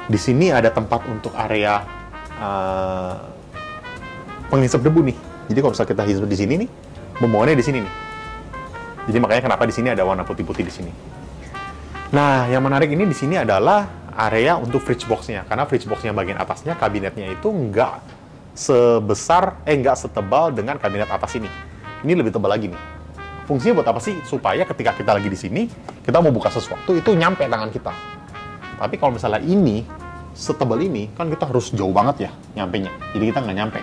[SPEAKER 1] Di sini ada tempat untuk area penghisap debu nih. Jadi kalau misalnya kita hisap di sini nih, pembuangannya di sini nih. Jadi makanya kenapa di sini ada warna putih-putih di sini. Nah, yang menarik ini di sini adalah area untuk fridge box-nya. Karena fridge box-nya bagian atasnya, kabinetnya itu nggak setebal dengan kabinet atas ini. Ini lebih tebal lagi nih. Fungsinya buat apa sih? Supaya ketika kita lagi di sini, kita mau buka sesuatu, itu nyampe tangan kita. Tapi kalau misalnya ini, setebal ini, kan kita harus jauh banget ya nyampenya. Jadi kita nggak nyampe.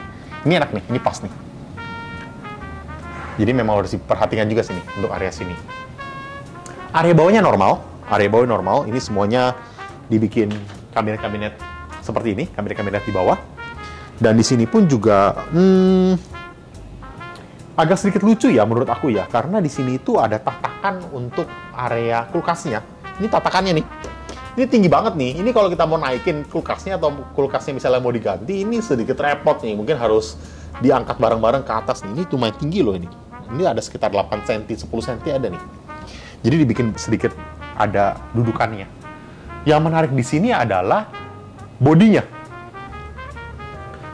[SPEAKER 1] Ini enak nih, ini pas nih. Jadi memang harus diperhatikan juga sini, untuk area sini. Area bawahnya normal. Area bawah normal, ini semuanya dibikin kabinet-kabinet seperti ini, kabinet-kabinet di bawah. Dan di sini pun juga agak sedikit lucu ya menurut aku ya, karena di sini itu ada tatakan untuk area kulkasnya. Ini tatakannya nih, ini tinggi banget nih. Ini kalau kita mau naikin kulkasnya atau kulkasnya misalnya mau diganti, ini sedikit repot nih. Mungkin harus diangkat bareng-bareng ke atas nih. Ini lumayan tinggi loh ini. Ini ada sekitar 8 cm, 10 cm ada nih. Jadi dibikin sedikit ada dudukannya. Yang menarik di sini adalah bodinya.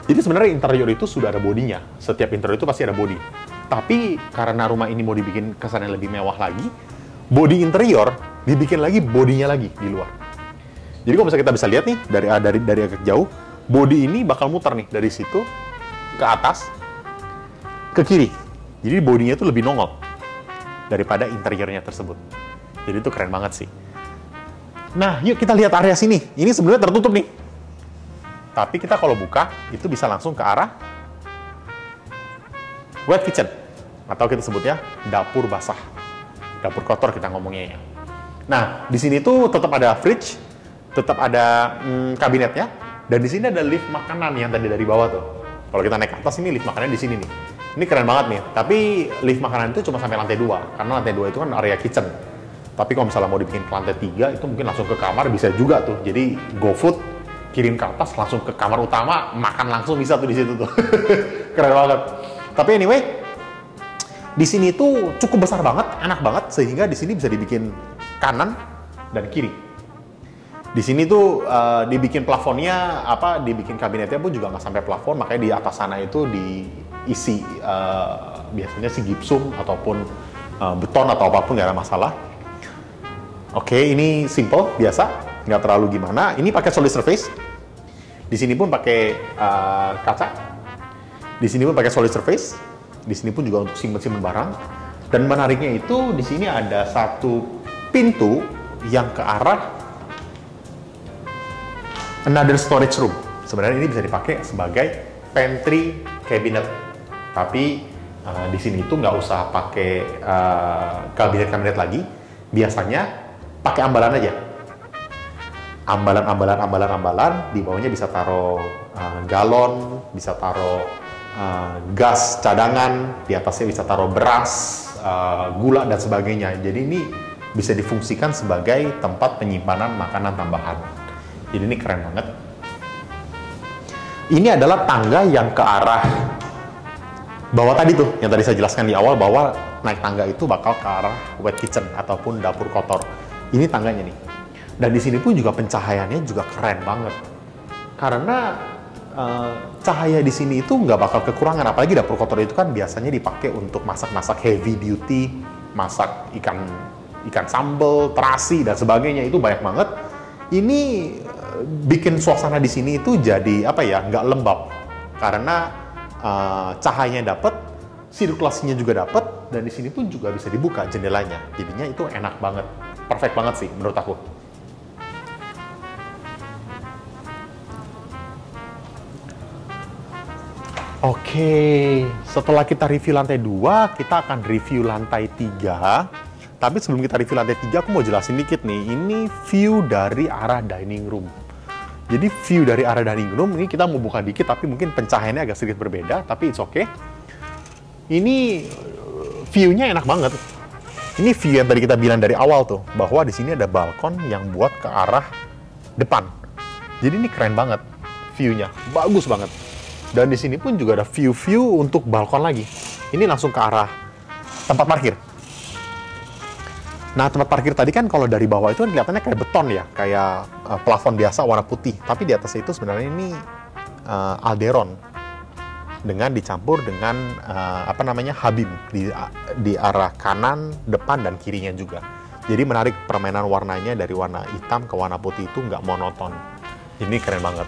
[SPEAKER 1] Jadi sebenarnya interior itu sudah ada bodinya. Setiap interior itu pasti ada bodi. Tapi karena rumah ini mau dibikin kesannya lebih mewah lagi, bodi interior dibikin lagi bodinya lagi di luar. Jadi kalau misalnya kita bisa lihat nih dari agak jauh, bodi ini bakal muter nih dari situ ke atas ke kiri. Jadi bodinya itu lebih nongol daripada interiornya tersebut. Jadi itu keren banget sih. Nah, yuk kita lihat area sini. Ini sebenarnya tertutup nih. Tapi kita kalau buka, itu bisa langsung ke arah wet kitchen atau kita sebutnya dapur basah, dapur kotor kita ngomongnya ya. Nah, di sini tuh tetap ada fridge, tetap ada kabinetnya, dan di sini ada lift makanan yang tadi dari bawah tuh. Kalau kita naik ke atas ini lift makanan di sini nih. Ini keren banget nih. Tapi lift makanan itu cuma sampai lantai 2, karena lantai 2 itu kan area kitchen. Tapi kalau misalnya mau dibikin ke lantai 3 itu mungkin langsung ke kamar bisa juga tuh. Jadi GoFood kirim ke atas langsung ke kamar utama, makan langsung bisa tuh di situ tuh. Keren banget. Tapi anyway, di sini tuh cukup besar banget, enak banget, sehingga di sini bisa dibikin kanan dan kiri. Di sini tuh dibikin plafonnya, dibikin kabinetnya pun juga nggak sampai plafon, makanya di atas sana itu diisi biasanya si gipsum ataupun beton atau apapun, nggak ada masalah. Oke, ini simple, biasa, nggak terlalu gimana. Ini pakai solid surface. Di sini pun pakai kaca. Di sini pun pakai solid surface. Di sini pun juga untuk simpen-simpen barang. Dan menariknya itu di sini ada satu pintu yang ke arah another storage room. Sebenarnya ini bisa dipakai sebagai pantry cabinet. Tapi di sini itu nggak usah pakai kabinet-kabinet lagi. Biasanya pakai ambalan aja. Ambalan. Di bawahnya bisa taruh galon, bisa taruh gas cadangan, di atasnya bisa taruh beras, gula dan sebagainya. Jadi ini bisa difungsikan sebagai tempat penyimpanan makanan tambahan. Jadi ini keren banget. Ini adalah tangga yang ke arah bawah tadi tuh, yang tadi saya jelaskan di awal bahwa naik tangga itu bakal ke arah wet kitchen ataupun dapur kotor. Ini tangganya nih. Dan di sini pun juga pencahayaannya juga keren banget. Karena cahaya di sini itu nggak bakal kekurangan, apalagi dapur kotor itu kan biasanya dipakai untuk masak-masak heavy duty, masak ikan sambal, terasi dan sebagainya, itu banyak banget. Ini bikin suasana di sini itu jadi nggak lembab karena cahayanya dapat, sirkulasinya juga dapat, dan di sini pun juga bisa dibuka jendelanya. Jadinya itu enak banget, perfect banget sih menurut aku. Oke, setelah kita review lantai 2, kita akan review lantai 3. Tapi sebelum kita review lantai 3, aku mau jelasin dikit nih. Ini view dari arah dining room. Jadi view dari arah dining room, ini kita mau buka dikit, tapi mungkin pencahayaannya agak sedikit berbeda, tapi it's okay. Ini view-nya enak banget. Ini view yang tadi kita bilang dari awal tuh, bahwa di sini ada balkon yang buat ke arah depan. Jadi ini keren banget view-nya, bagus banget. Dan di sini pun juga ada view-view untuk balkon lagi. Ini langsung ke arah tempat parkir. Nah, tempat parkir tadi kan kalau dari bawah itu kan kelihatannya kayak beton ya, kayak plafon biasa warna putih. Tapi di atas itu sebenarnya ini alderon dengan dicampur dengan habim di arah kanan, depan dan kirinya juga. Jadi menarik, permainan warnanya dari warna hitam ke warna putih itu nggak monoton. Ini keren banget.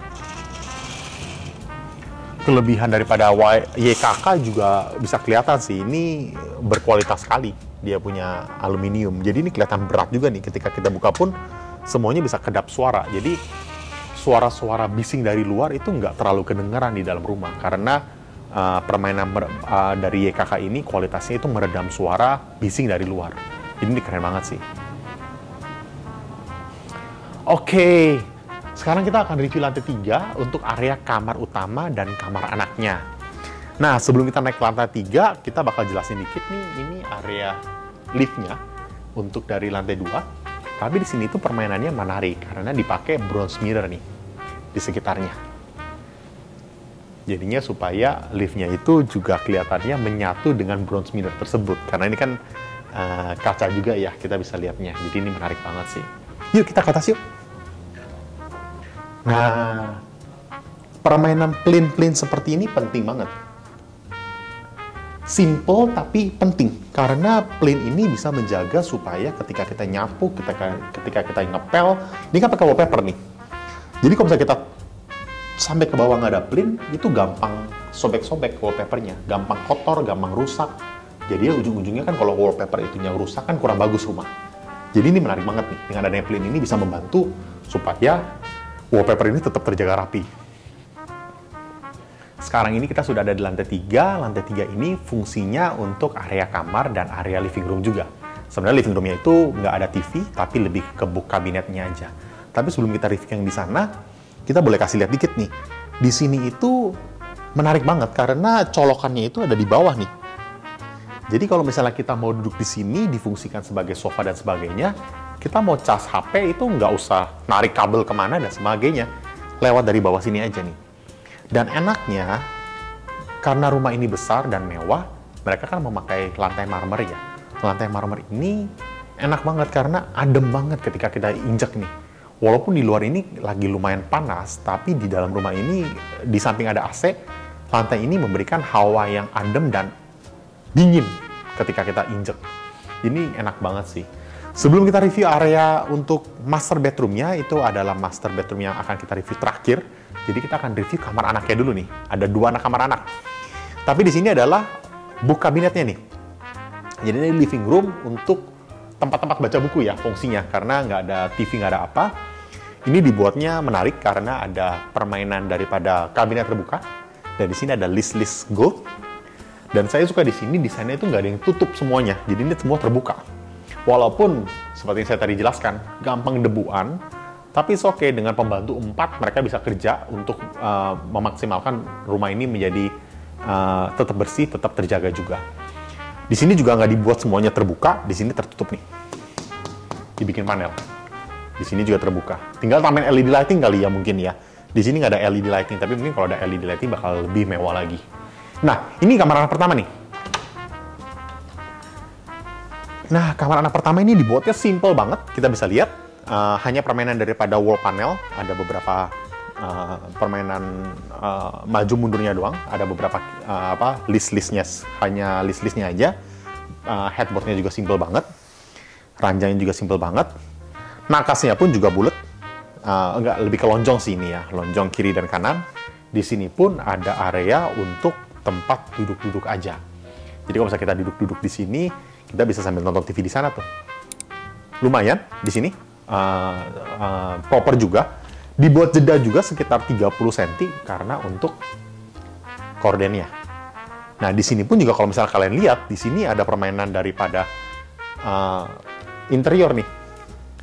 [SPEAKER 1] Kelebihan daripada YKK juga bisa kelihatan sih, ini berkualitas sekali, dia punya aluminium, jadi ini kelihatan berat juga nih, ketika kita buka pun semuanya bisa kedap suara, jadi suara-suara bising dari luar itu nggak terlalu kedengaran di dalam rumah, karena permainan dari YKK ini kualitasnya itu meredam suara bising dari luar, jadi ini keren banget sih. Oke. Sekarang kita akan review lantai 3 untuk area kamar utama dan kamar anaknya. Nah, sebelum kita naik ke lantai 3, kita bakal jelasin dikit nih, ini area liftnya untuk dari lantai 2. Tapi di sini tuh permainannya menarik, karena dipakai bronze mirror nih, di sekitarnya. Jadinya supaya liftnya itu juga kelihatannya menyatu dengan bronze mirror tersebut. Karena ini kan kaca juga ya, kita bisa lihatnya. Jadi ini menarik banget sih. Yuk kita ke atas yuk. Nah, permainan plin-plin seperti ini penting banget. Simple tapi penting, karena plin ini bisa menjaga supaya ketika kita nyapu, ketika kita ngepel, ini kan pakai wallpaper nih. Jadi kalau misalnya kita sampai ke bawah nggak ada plin, itu gampang sobek-sobek wallpapernya, gampang kotor, gampang rusak. Jadi ujung-ujungnya kan kalau wallpaper itunya rusak kan kurang bagus rumah. Jadi ini menarik banget nih, dengan adanya plin ini bisa membantu supaya wallpaper ini tetap terjaga rapi. sekarang ini kita sudah ada di lantai 3. Lantai 3 ini fungsinya untuk area kamar dan area living room juga. Sebenarnya living roomnya itu nggak ada TV, tapi lebih ke book kabinetnya aja. Tapi sebelum kita review yang di sana, kita boleh kasih lihat dikit nih. Di sini itu menarik banget karena colokannya itu ada di bawah nih. Jadi kalau misalnya kita mau duduk di sini, difungsikan sebagai sofa dan sebagainya, kita mau cas HP itu nggak usah narik kabel kemana dan sebagainya. Lewat dari bawah sini aja nih. Dan enaknya, karena rumah ini besar dan mewah, mereka kan memakai lantai marmer ya. Lantai marmer ini enak banget karena adem banget ketika kita injek nih. Walaupun di luar ini lagi lumayan panas, tapi di dalam rumah ini, di samping ada AC, lantai ini memberikan hawa yang adem dan dingin ketika kita injek. Ini enak banget sih. Sebelum kita review area untuk master bedroomnya, itu adalah master bedroom yang akan kita review terakhir. Jadi kita akan review kamar anaknya dulu nih. Ada 2 kamar anak. Tapi di sini adalah book kabinetnya nih. Jadi ini living room untuk tempat-tempat baca buku ya fungsinya. Karena nggak ada TV, nggak ada apa. Ini dibuatnya menarik karena ada permainan daripada kabinet terbuka. Dan di sini ada list-list gold. Dan saya suka di sini desainnya itu nggak ada yang tutup semuanya. Jadi ini semua terbuka. Walaupun seperti yang saya tadi jelaskan, gampang debuan. Tapi oke, dengan pembantu 4 mereka bisa kerja untuk memaksimalkan rumah ini menjadi tetap bersih, tetap terjaga juga. Di sini juga nggak dibuat semuanya terbuka, di sini tertutup nih. Dibikin panel. Di sini juga terbuka. Tinggal tambahin LED lighting kali ya mungkin ya. Di sini nggak ada LED lighting, tapi mungkin kalau ada LED lighting bakal lebih mewah lagi. Nah, ini kamar anak pertama nih. Nah, kamar anak pertama ini dibuatnya simple banget. Kita bisa lihat, hanya permainan daripada wall panel. Ada beberapa permainan maju mundurnya doang. Ada beberapa list-listnya, hanya list-listnya aja. Headboardnya juga simple banget. Ranjangnya juga simple banget. Nakasnya pun juga bulat. Enggak, lebih ke lonjong sih ini ya. Lonjong kiri dan kanan. Di sini pun ada area untuk tempat duduk-duduk aja. Jadi kalau misalnya kita duduk-duduk di sini, kita bisa sambil nonton TV di sana tuh. Lumayan di sini. Proper juga. Dibuat jeda juga sekitar 30 cm karena untuk kordennya. Nah, di sini pun juga kalau misalnya kalian lihat, di sini ada permainan daripada interior nih.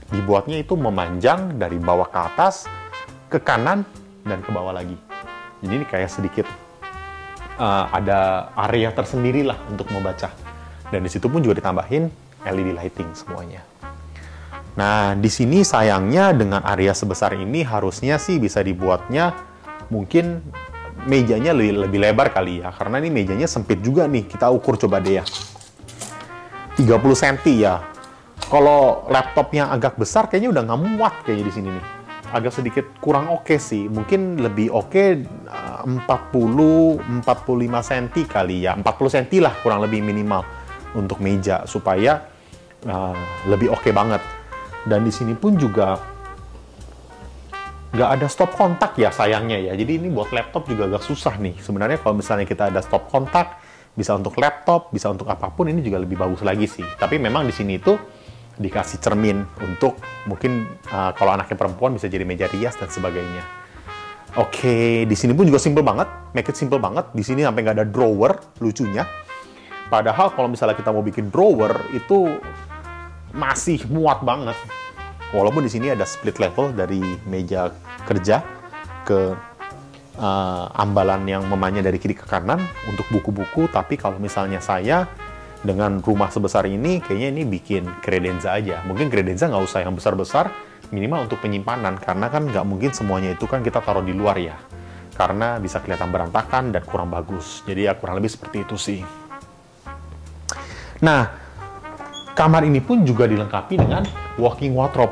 [SPEAKER 1] Dibuatnya itu memanjang dari bawah ke atas, ke kanan, dan ke bawah lagi. Jadi ini kayak sedikit ada area tersendiri lah untuk membaca. Dan di situ pun juga ditambahin LED lighting semuanya. Nah, di sini sayangnya dengan area sebesar ini harusnya sih bisa dibuatnya mungkin mejanya lebih lebar kali ya. Karena ini mejanya sempit juga nih. Kita ukur coba deh ya. 30 cm ya. Kalau laptopnya agak besar kayaknya udah nggak muat kayaknya di sini nih. Agak sedikit kurang oke sih. Mungkin lebih oke 40-45 cm kali ya. 40 cm lah kurang lebih minimal untuk meja supaya lebih oke banget. Dan di sini pun juga nggak ada stop kontak ya sayangnya ya. Jadi ini buat laptop juga agak susah nih. Sebenarnya kalau misalnya kita ada stop kontak, bisa untuk laptop, bisa untuk apapun, ini juga lebih bagus lagi sih. Tapi memang di sini itu dikasih cermin untuk mungkin kalau anaknya perempuan bisa jadi meja rias dan sebagainya. Oke, di sini pun juga simple banget, make it simple banget. Di sini sampai nggak ada drawer, lucunya. Padahal kalau misalnya kita mau bikin drawer itu masih muat banget. Walaupun di sini ada split level dari meja kerja ke ambalan yang memanya dari kiri ke kanan untuk buku-buku. Tapi kalau misalnya saya dengan rumah sebesar ini, kayaknya ini bikin kredenza aja. Mungkin kredenza nggak usah yang besar-besar, minimal untuk penyimpanan. Karena kan nggak mungkin semuanya itu kan kita taruh di luar ya. Karena bisa kelihatan berantakan dan kurang bagus. Jadi ya kurang lebih seperti itu sih. Nah, kamar ini pun juga dilengkapi dengan walk-in wardrobe.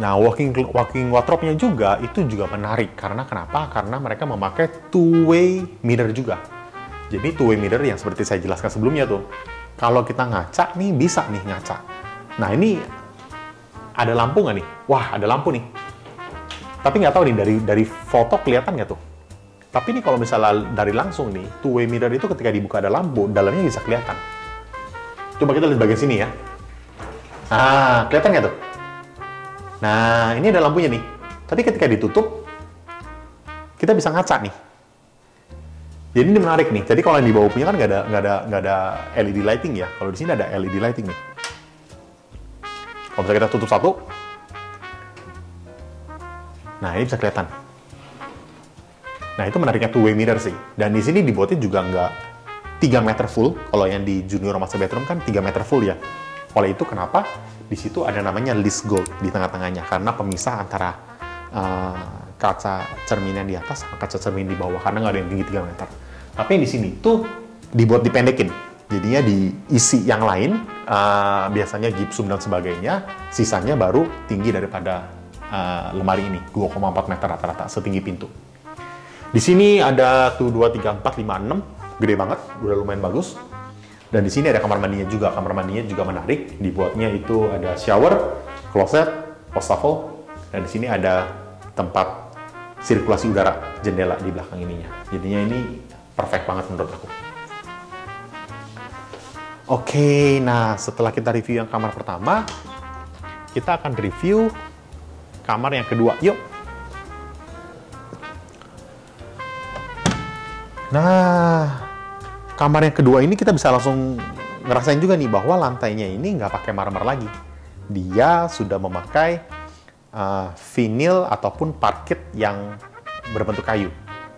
[SPEAKER 1] Nah, walk-in wardrobe-nya juga itu juga menarik. Karena kenapa? Karena mereka memakai two-way mirror juga. Jadi two-way mirror yang seperti saya jelaskan sebelumnya tuh. Kalau kita ngaca nih, bisa nih ngaca. Nah, ini ada lampu nggak nih? Wah, ada lampu nih. Tapi nggak tahu nih, dari foto kelihatan nggak tuh? Tapi ini kalau misalnya dari langsung nih, two-way mirror itu ketika dibuka ada lampu, dalamnya bisa kelihatan. Coba kita lihat bagian sini ya. Nah, kelihatan nggak tuh? Nah, ini ada lampunya nih. Tapi ketika ditutup, kita bisa ngaca nih. Jadi ini menarik nih. Jadi kalau yang di bawah punya kan nggak ada LED lighting ya. Kalau di sini ada LED lighting nih. Kalau misalnya kita tutup satu, nah ini bisa kelihatan. Nah itu menariknya two-way mirror sih. Dan di sini dibuatnya juga nggak 3 meter full. Kalau yang di Junior Master Bedroom kan 3 meter full ya. Oleh itu kenapa di situ ada namanya list gold di tengah-tengahnya, karena pemisah antara kaca cermin yang di atas sama kaca cermin di bawah, karena nggak ada yang tinggi 3 meter. Tapi yang di sini tuh dibuat dipendekin, jadinya diisi yang lain, biasanya gipsum dan sebagainya, sisanya baru tinggi daripada lemari ini, 2,4 meter rata-rata, setinggi pintu. Di sini ada tuh 2, 3, 4, 5, 6, gede banget, udah lumayan bagus. Dan di sini ada kamar mandinya juga. Kamar mandinya juga menarik. Dibuatnya itu ada shower, closet, wastafel, dan di sini ada tempat sirkulasi udara, jendela di belakang ininya. Jadinya ini perfect banget menurut aku. Oke, nah setelah kita review yang kamar pertama, kita akan review kamar yang kedua. Yuk. Nah, kamar yang kedua ini kita bisa langsung ngerasain juga nih bahwa lantainya ini nggak pakai marmer lagi. Dia sudah memakai vinyl ataupun parket yang berbentuk kayu.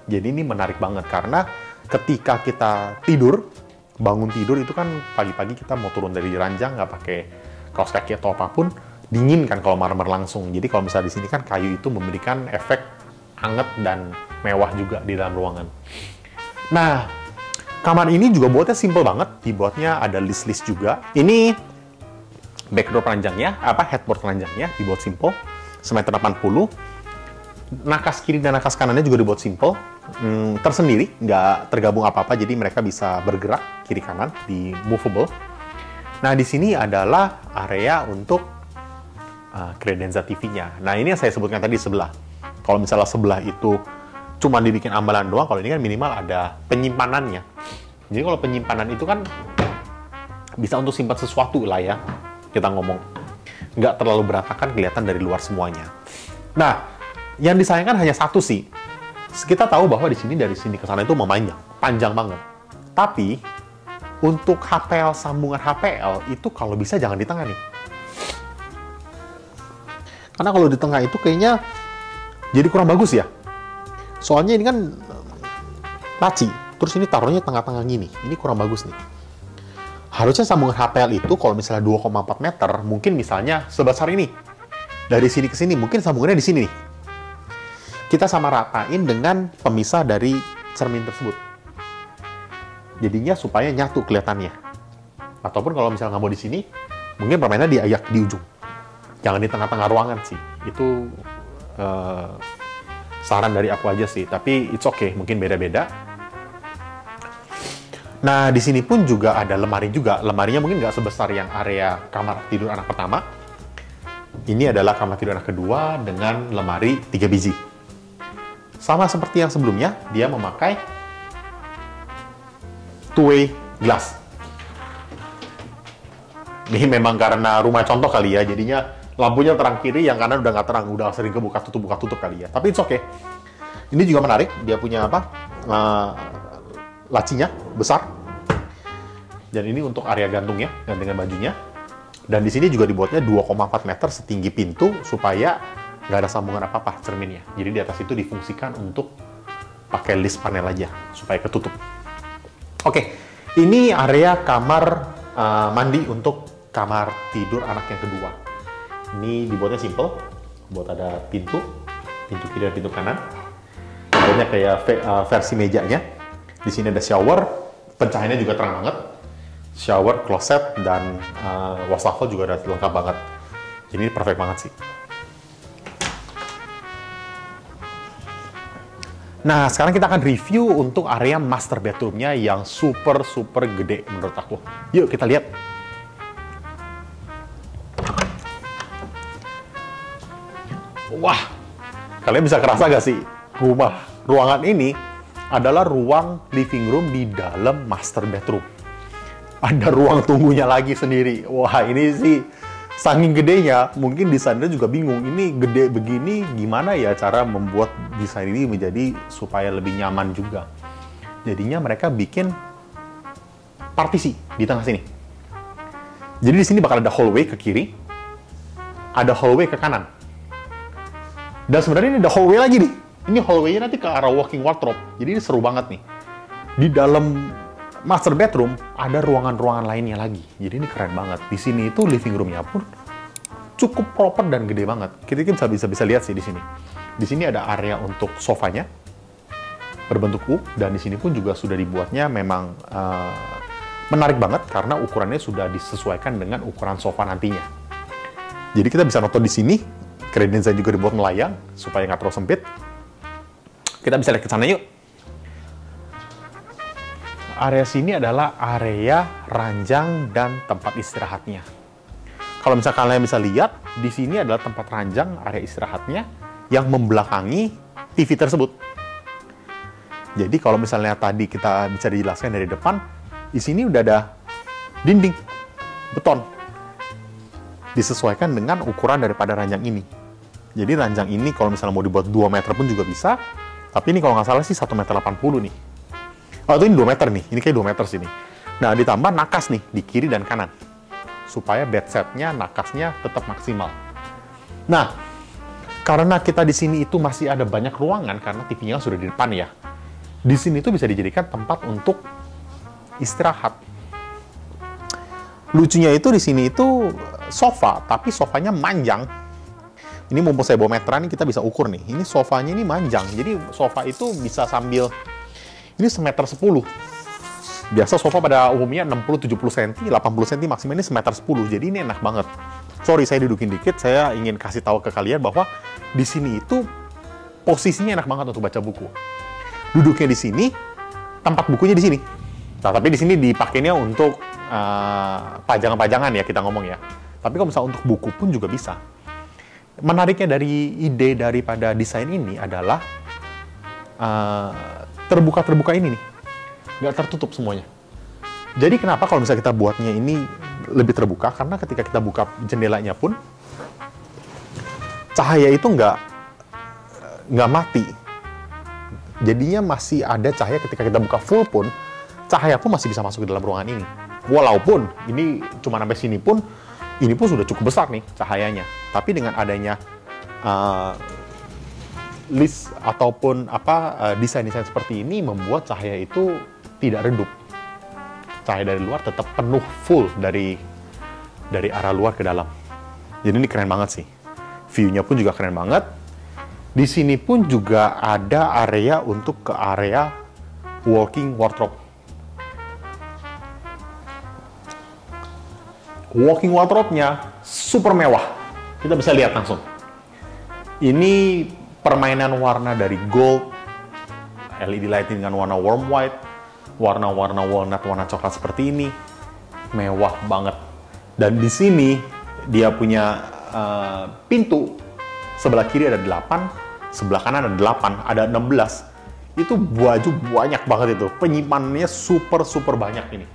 [SPEAKER 1] Jadi ini menarik banget karena ketika kita tidur, bangun tidur itu kan pagi-pagi kita mau turun dari ranjang nggak pakai kaos kaki atau apapun, dingin kan kalau marmer langsung. Jadi kalau misalnya di sini kan kayu itu memberikan efek hangat dan mewah juga di dalam ruangan. Nah, kamar ini juga buatnya simple banget. Dibuatnya ada list-list juga. Ini backdoor ranjangnya, headboard ranjangnya dibuat simple, semeter 80. Nakas kiri dan nakas kanannya juga dibuat simple, tersendiri, nggak tergabung apa-apa. Jadi mereka bisa bergerak kiri kanan, di movable. Nah, di sini adalah area untuk kredenza TV-nya. Nah, ini yang saya sebutkan tadi sebelah. Kalau misalnya sebelah itu cuma dibikin ambalan doang, kalau ini kan minimal ada penyimpanannya. Jadi kalau penyimpanan itu kan bisa untuk simpan sesuatu lah ya, kita ngomong. Nggak terlalu berantakan, kelihatan dari luar semuanya. Nah, yang disayangkan hanya satu sih. Kita tahu bahwa di sini dari sini ke sana itu memanjang, panjang banget. Tapi untuk HPL, sambungan HPL itu kalau bisa jangan di tengah nih. Karena kalau di tengah itu kayaknya jadi kurang bagus ya. Soalnya ini kan laci, terus ini taruhnya tengah-tengah gini. Ini kurang bagus nih. Harusnya sambungan HPL itu kalau misalnya 2,4 meter, mungkin misalnya sebesar ini. Dari sini ke sini, mungkin sambungannya di sini nih. Kita sama ratain dengan pemisah dari cermin tersebut. Jadinya supaya nyatu kelihatannya. Ataupun kalau misalnya nggak mau di sini, mungkin permainnya diayak di ujung. Jangan di tengah-tengah ruangan sih. Itu saran dari aku aja sih, tapi it's okay, mungkin beda-beda. Nah, di sini pun juga ada lemari juga. Lemarinya mungkin nggak sebesar yang area kamar tidur anak pertama. Ini adalah kamar tidur anak kedua dengan lemari 3 biji. Sama seperti yang sebelumnya, dia memakai two-way glass. Ini memang karena rumah contoh kali ya, jadinya lampunya terang kiri, yang kanan udah nggak terang, udah sering buka tutup kali ya. Tapi it's okay. Ini juga menarik, dia punya apa? Lacinya besar. Dan ini untuk area gantungnya, gantungan bajunya. Dan di sini juga dibuatnya 2,4 meter setinggi pintu supaya nggak ada sambungan apa-apa cerminnya. Jadi di atas itu difungsikan untuk pakai list panel aja supaya ketutup. Oke, ini area kamar mandi untuk kamar tidur anak yang kedua. Ini dibuatnya simple, buat ada pintu kiri dan pintu kanan. Bentuknya kayak versi mejanya. Di sini ada shower, pencahayaannya juga terang banget. Shower, closet, dan wastafel juga udah lengkap banget. Jadi ini perfect banget sih. Nah, sekarang kita akan review untuk area master bedroom-nya yang super gede menurut aku. Yuk kita lihat. Wah, kalian bisa kerasa gak sih? Ruangan ini adalah ruang living room di dalam master bedroom. Ada ruang tunggunya lagi sendiri. Wah, ini sih saking gedenya, mungkin desainer juga bingung. Ini gede begini, gimana ya cara membuat desain ini menjadi supaya lebih nyaman juga. Jadinya mereka bikin partisi di tengah sini. Jadi di sini bakal ada hallway ke kiri, ada hallway ke kanan. Dan sebenarnya ini ada hallway lagi nih. Ini hallway-nya nanti ke arah walk-in wardrobe. Jadi ini seru banget nih. Di dalam master bedroom ada ruangan-ruangan lainnya lagi. Jadi ini keren banget. Di sini itu living room-nya pun cukup proper dan gede banget. Kita bisa lihat sih di sini. Di sini ada area untuk sofanya berbentuk U, dan di sini pun juga sudah dibuatnya memang menarik banget karena ukurannya sudah disesuaikan dengan ukuran sofa nantinya. Jadi kita bisa nonton di sini. Kredensial juga dibuat melayang supaya nggak terlalu sempit. Kita bisa lihat ke sana yuk. Area sini adalah area ranjang dan tempat istirahatnya. Kalau misalnya kalian bisa lihat, di sini adalah tempat ranjang, area istirahatnya yang membelakangi TV tersebut. Jadi kalau misalnya tadi kita bisa dijelaskan dari depan, di sini udah ada dinding beton disesuaikan dengan ukuran daripada ranjang ini. Jadi ranjang ini kalau misalnya mau dibuat 2 meter pun juga bisa, tapi ini kalau nggak salah sih 1,80 meter nih. Oh, itu ini 2 meter nih, ini kayak 2 meter sini. Nah, ditambah nakas nih di kiri dan kanan, supaya bed setnya, nakasnya tetap maksimal. Nah, karena kita di sini itu masih ada banyak ruangan, karena TV-nya sudah di depan ya. Di sini itu bisa dijadikan tempat untuk istirahat. Lucunya itu di sini itu sofa, tapi sofanya manjang. Ini mumpung saya bawa meteran, kita bisa ukur nih. Ini sofanya ini manjang, jadi sofa itu bisa sambil, ini 1,10 m. Biasa sofa pada umumnya 60-70 cm, 80 cm maksimal, ini 1,10 m. Jadi ini enak banget. Sorry, saya dudukin dikit, saya ingin kasih tahu ke kalian bahwa di sini itu posisinya enak banget untuk baca buku. Duduknya di sini, tempat bukunya di sini. Nah, tapi di sini dipakainya untuk pajangan-pajangan ya, kita ngomong ya. Tapi kalau misalnya untuk buku pun juga bisa. Menariknya dari ide daripada desain ini adalah terbuka-terbuka ini nih. Nggak tertutup semuanya. Jadi kenapa kalau misalnya kita buatnya ini lebih terbuka? Karena ketika kita buka jendelanya pun, cahaya itu nggak mati. Jadinya masih ada cahaya ketika kita buka full pun, cahaya pun masih bisa masuk ke dalam ruangan ini. Walaupun ini cuma sampai sini pun, ini pun sudah cukup besar nih cahayanya. Tapi dengan adanya list ataupun desain-desain seperti ini membuat cahaya itu tidak redup. Cahaya dari luar tetap penuh full dari arah luar ke dalam. Jadi ini keren banget sih. View-nya pun juga keren banget. Di sini pun juga ada area untuk ke area walk-in wardrobe. Walk-in wardrobe-nya super mewah. Kita bisa lihat langsung. Ini permainan warna dari gold, LED lighting dengan warna warm white, warna-warna walnut, warna coklat seperti ini. Mewah banget. Dan di sini dia punya pintu. Sebelah kiri ada 8, sebelah kanan ada 8, ada 16. Itu baju banyak banget itu. Penyimpanannya super banyak ini.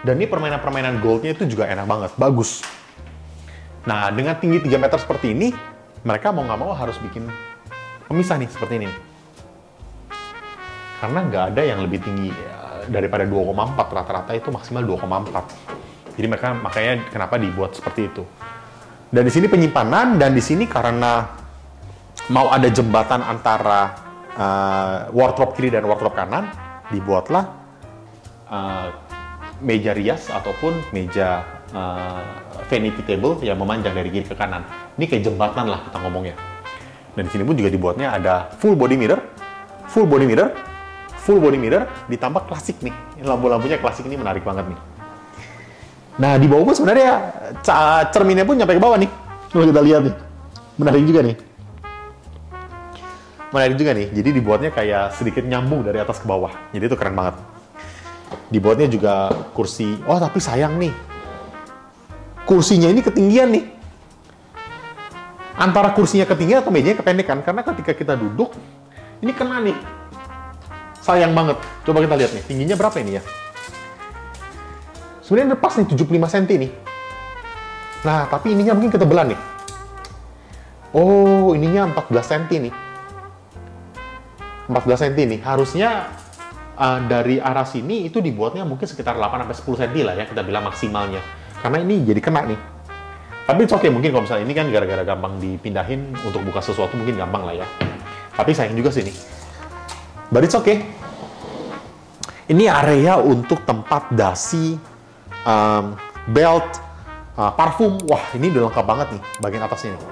[SPEAKER 1] Dan ini permainan-permainan goldnya itu juga enak banget, bagus. Nah, dengan tinggi 3 meter seperti ini, mereka mau nggak mau harus bikin pemisah nih, seperti ini. Karena nggak ada yang lebih tinggi daripada 2,4, rata-rata itu maksimal 2,4. Jadi mereka makanya kenapa dibuat seperti itu. Dan di sini penyimpanan, dan di sini karena mau ada jembatan antara wardrobe kiri dan wardrobe kanan, dibuatlah meja rias ataupun meja vanity table yang memanjang dari kiri ke kanan. Ini kayak jembatan lah kita ngomongnya. Dan di sini pun juga dibuatnya ada full body mirror, ditambah klasik nih. Lampu-lampunya klasik, ini menarik banget nih. Nah, di bawah pun sebenarnya cerminnya pun nyampe ke bawah nih. Kalau kita lihat nih, menarik juga nih. Jadi dibuatnya kayak sedikit nyambung dari atas ke bawah. Jadi itu keren banget. Dibuatnya juga kursi. Oh, tapi sayang nih, kursinya ini ketinggian nih. Antara kursinya ketinggian atau mejanya kependekan. Karena ketika kita duduk, ini kena nih. Sayang banget. Coba kita lihat nih, tingginya berapa ini ya? Sebenarnya udah pas nih, 75 cm nih. Nah, tapi ininya mungkin ketebelan nih. Oh, ininya 14 cm nih. 14 cm nih. Harusnya dari arah sini itu dibuatnya mungkin sekitar 8-10 cm lah ya, kita bilang maksimalnya. Karena ini jadi kena nih. Tapi it's okay, mungkin kalau misalnya ini kan gara-gara gampang dipindahin untuk buka sesuatu mungkin gampang lah ya. Tapi sayang juga sih ini. But it's okay. Ini area untuk tempat dasi, belt, parfum. Wah, ini udah lengkap banget nih bagian atasnya nih.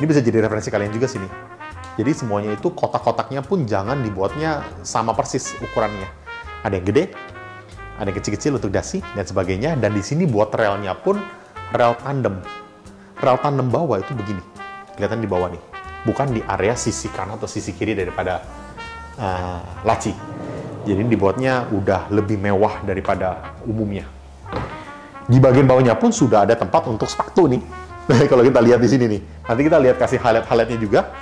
[SPEAKER 1] Ini bisa jadi referensi kalian juga sini. Jadi semuanya itu kotak-kotaknya pun jangan dibuatnya sama persis ukurannya. Ada yang gede, ada yang kecil-kecil untuk dasi dan sebagainya. Dan di sini buat relnya pun rel tandem. Rel tandem bawah itu begini. Kelihatan di bawah nih. Bukan di area sisi kanan atau sisi kiri daripada laci. Jadi dibuatnya udah lebih mewah daripada umumnya. Di bagian bawahnya pun sudah ada tempat untuk sepatu nih. Kalau kita lihat di sini nih. Nanti kita lihat kasih highlight-highlightnya juga.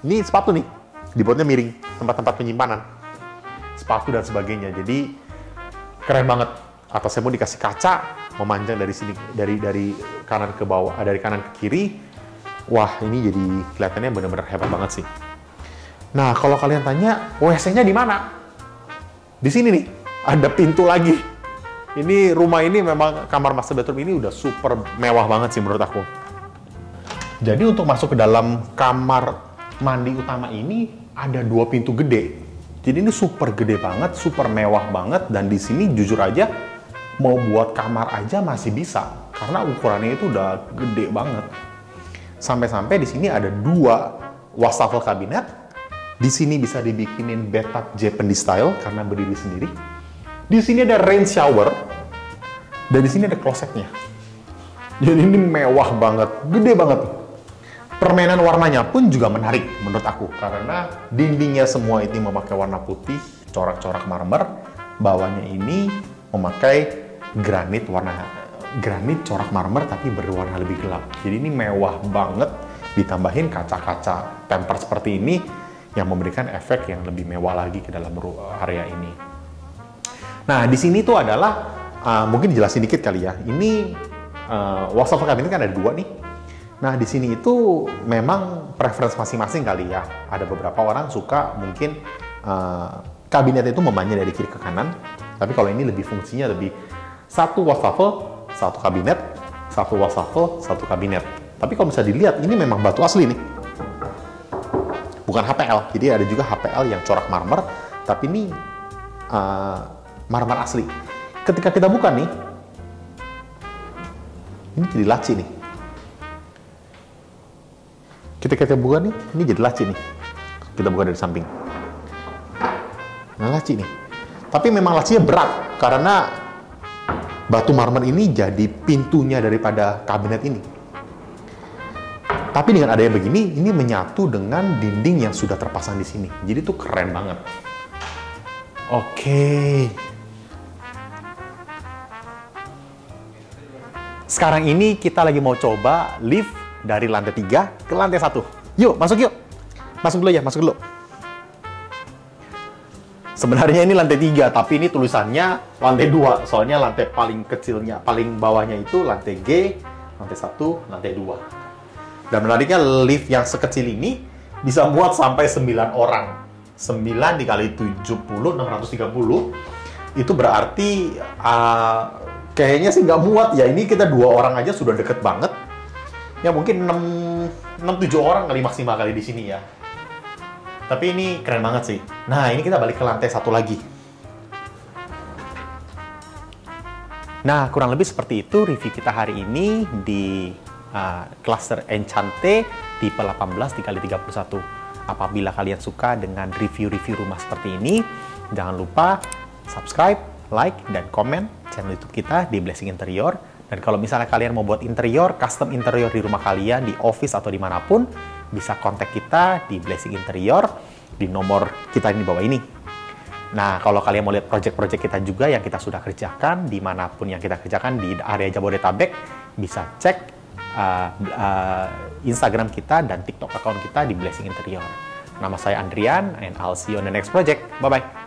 [SPEAKER 1] Ini sepatu nih, dibuatnya miring, tempat-tempat penyimpanan, sepatu dan sebagainya. Jadi keren banget. Atasnya pun dikasih kaca, memanjang dari sini, dari kanan ke bawah, dari kanan ke kiri. Wah, ini jadi kelihatannya benar-benar hebat banget sih. Nah, kalau kalian tanya, WC-nya di mana? Di sini nih, ada pintu lagi. Ini rumah ini memang kamar master bedroom ini udah super mewah banget sih menurut aku. Jadi untuk masuk ke dalam kamar mandi utama ini ada 2 pintu gede. Jadi ini super gede banget, super mewah banget, dan di sini jujur aja mau buat kamar aja masih bisa karena ukurannya itu udah gede banget. Sampai-sampai di sini ada 2 wastafel kabinet. Di sini bisa dibikinin bathtub Japanese style karena berdiri sendiri. Di sini ada rain shower dan di sini ada klosetnya. Jadi ini mewah banget, gede banget. Permainan warnanya pun juga menarik menurut aku karena dindingnya semua ini memakai warna putih, corak-corak marmer, bawahnya ini memakai granit corak marmer tapi berwarna lebih gelap. Jadi ini mewah banget, ditambahin kaca-kaca temper seperti ini yang memberikan efek yang lebih mewah lagi ke dalam area ini. Nah, di sini tuh adalah mungkin dijelasin dikit kali ya. Ini wastafel kabinet kan ada 2 nih. Nah, di sini itu memang preference masing-masing kali ya. Ada beberapa orang suka mungkin kabinet itu memanjang dari kiri ke kanan. Tapi kalau ini lebih fungsinya lebih 1 wastafel, 1 kabinet, 1 wastafel, 1 kabinet. Tapi kalau bisa dilihat, ini memang batu asli nih. Bukan HPL. Jadi ada juga HPL yang corak marmer, tapi ini marmer asli. Ketika kita buka nih, ini jadi laci nih. Kita buka nih, ini jadi laci nih. Kita buka dari samping. Nah, laci nih. Tapi memang lacinya berat, karena batu marmer ini jadi pintunya daripada kabinet ini. Tapi dengan adanya begini, ini menyatu dengan dinding yang sudah terpasang di sini. Jadi tuh keren banget. Oke. Sekarang ini kita lagi mau coba lift dari lantai 3 ke lantai 1. Yuk, masuk yuk. Masuk dulu ya, masuk dulu. Sebenarnya ini lantai 3, tapi ini tulisannya lantai 2. Soalnya lantai paling kecilnya, paling bawahnya itu lantai G, lantai 1, lantai 2. Dan menariknya lift yang sekecil ini bisa muat sampai 9 orang. 9 dikali 70, 630. Itu berarti kayaknya sih nggak muat ya. Ini kita 2 orang aja sudah deket banget. Ya mungkin 6-7 orang kali maksimal kali di sini ya. Tapi ini keren banget sih. Nah, ini kita balik ke lantai 1 lagi. Nah, kurang lebih seperti itu review kita hari ini di cluster Enchante tipe 18 dikali 31. Apabila kalian suka dengan review-review rumah seperti ini, jangan lupa subscribe, like, dan komen channel YouTube kita di Blessing Interior. Dan kalau misalnya kalian mau buat interior, custom interior di rumah kalian, di office atau dimanapun, bisa kontak kita di Blessing Interior di nomor kita di bawah ini. Nah, kalau kalian mau lihat project-project kita juga yang kita sudah kerjakan, dimanapun yang kita kerjakan di area Jabodetabek, bisa cek Instagram kita dan TikTok account kita di Blessing Interior. Nama saya Andrian, and I'll see you on the next project. Bye-bye.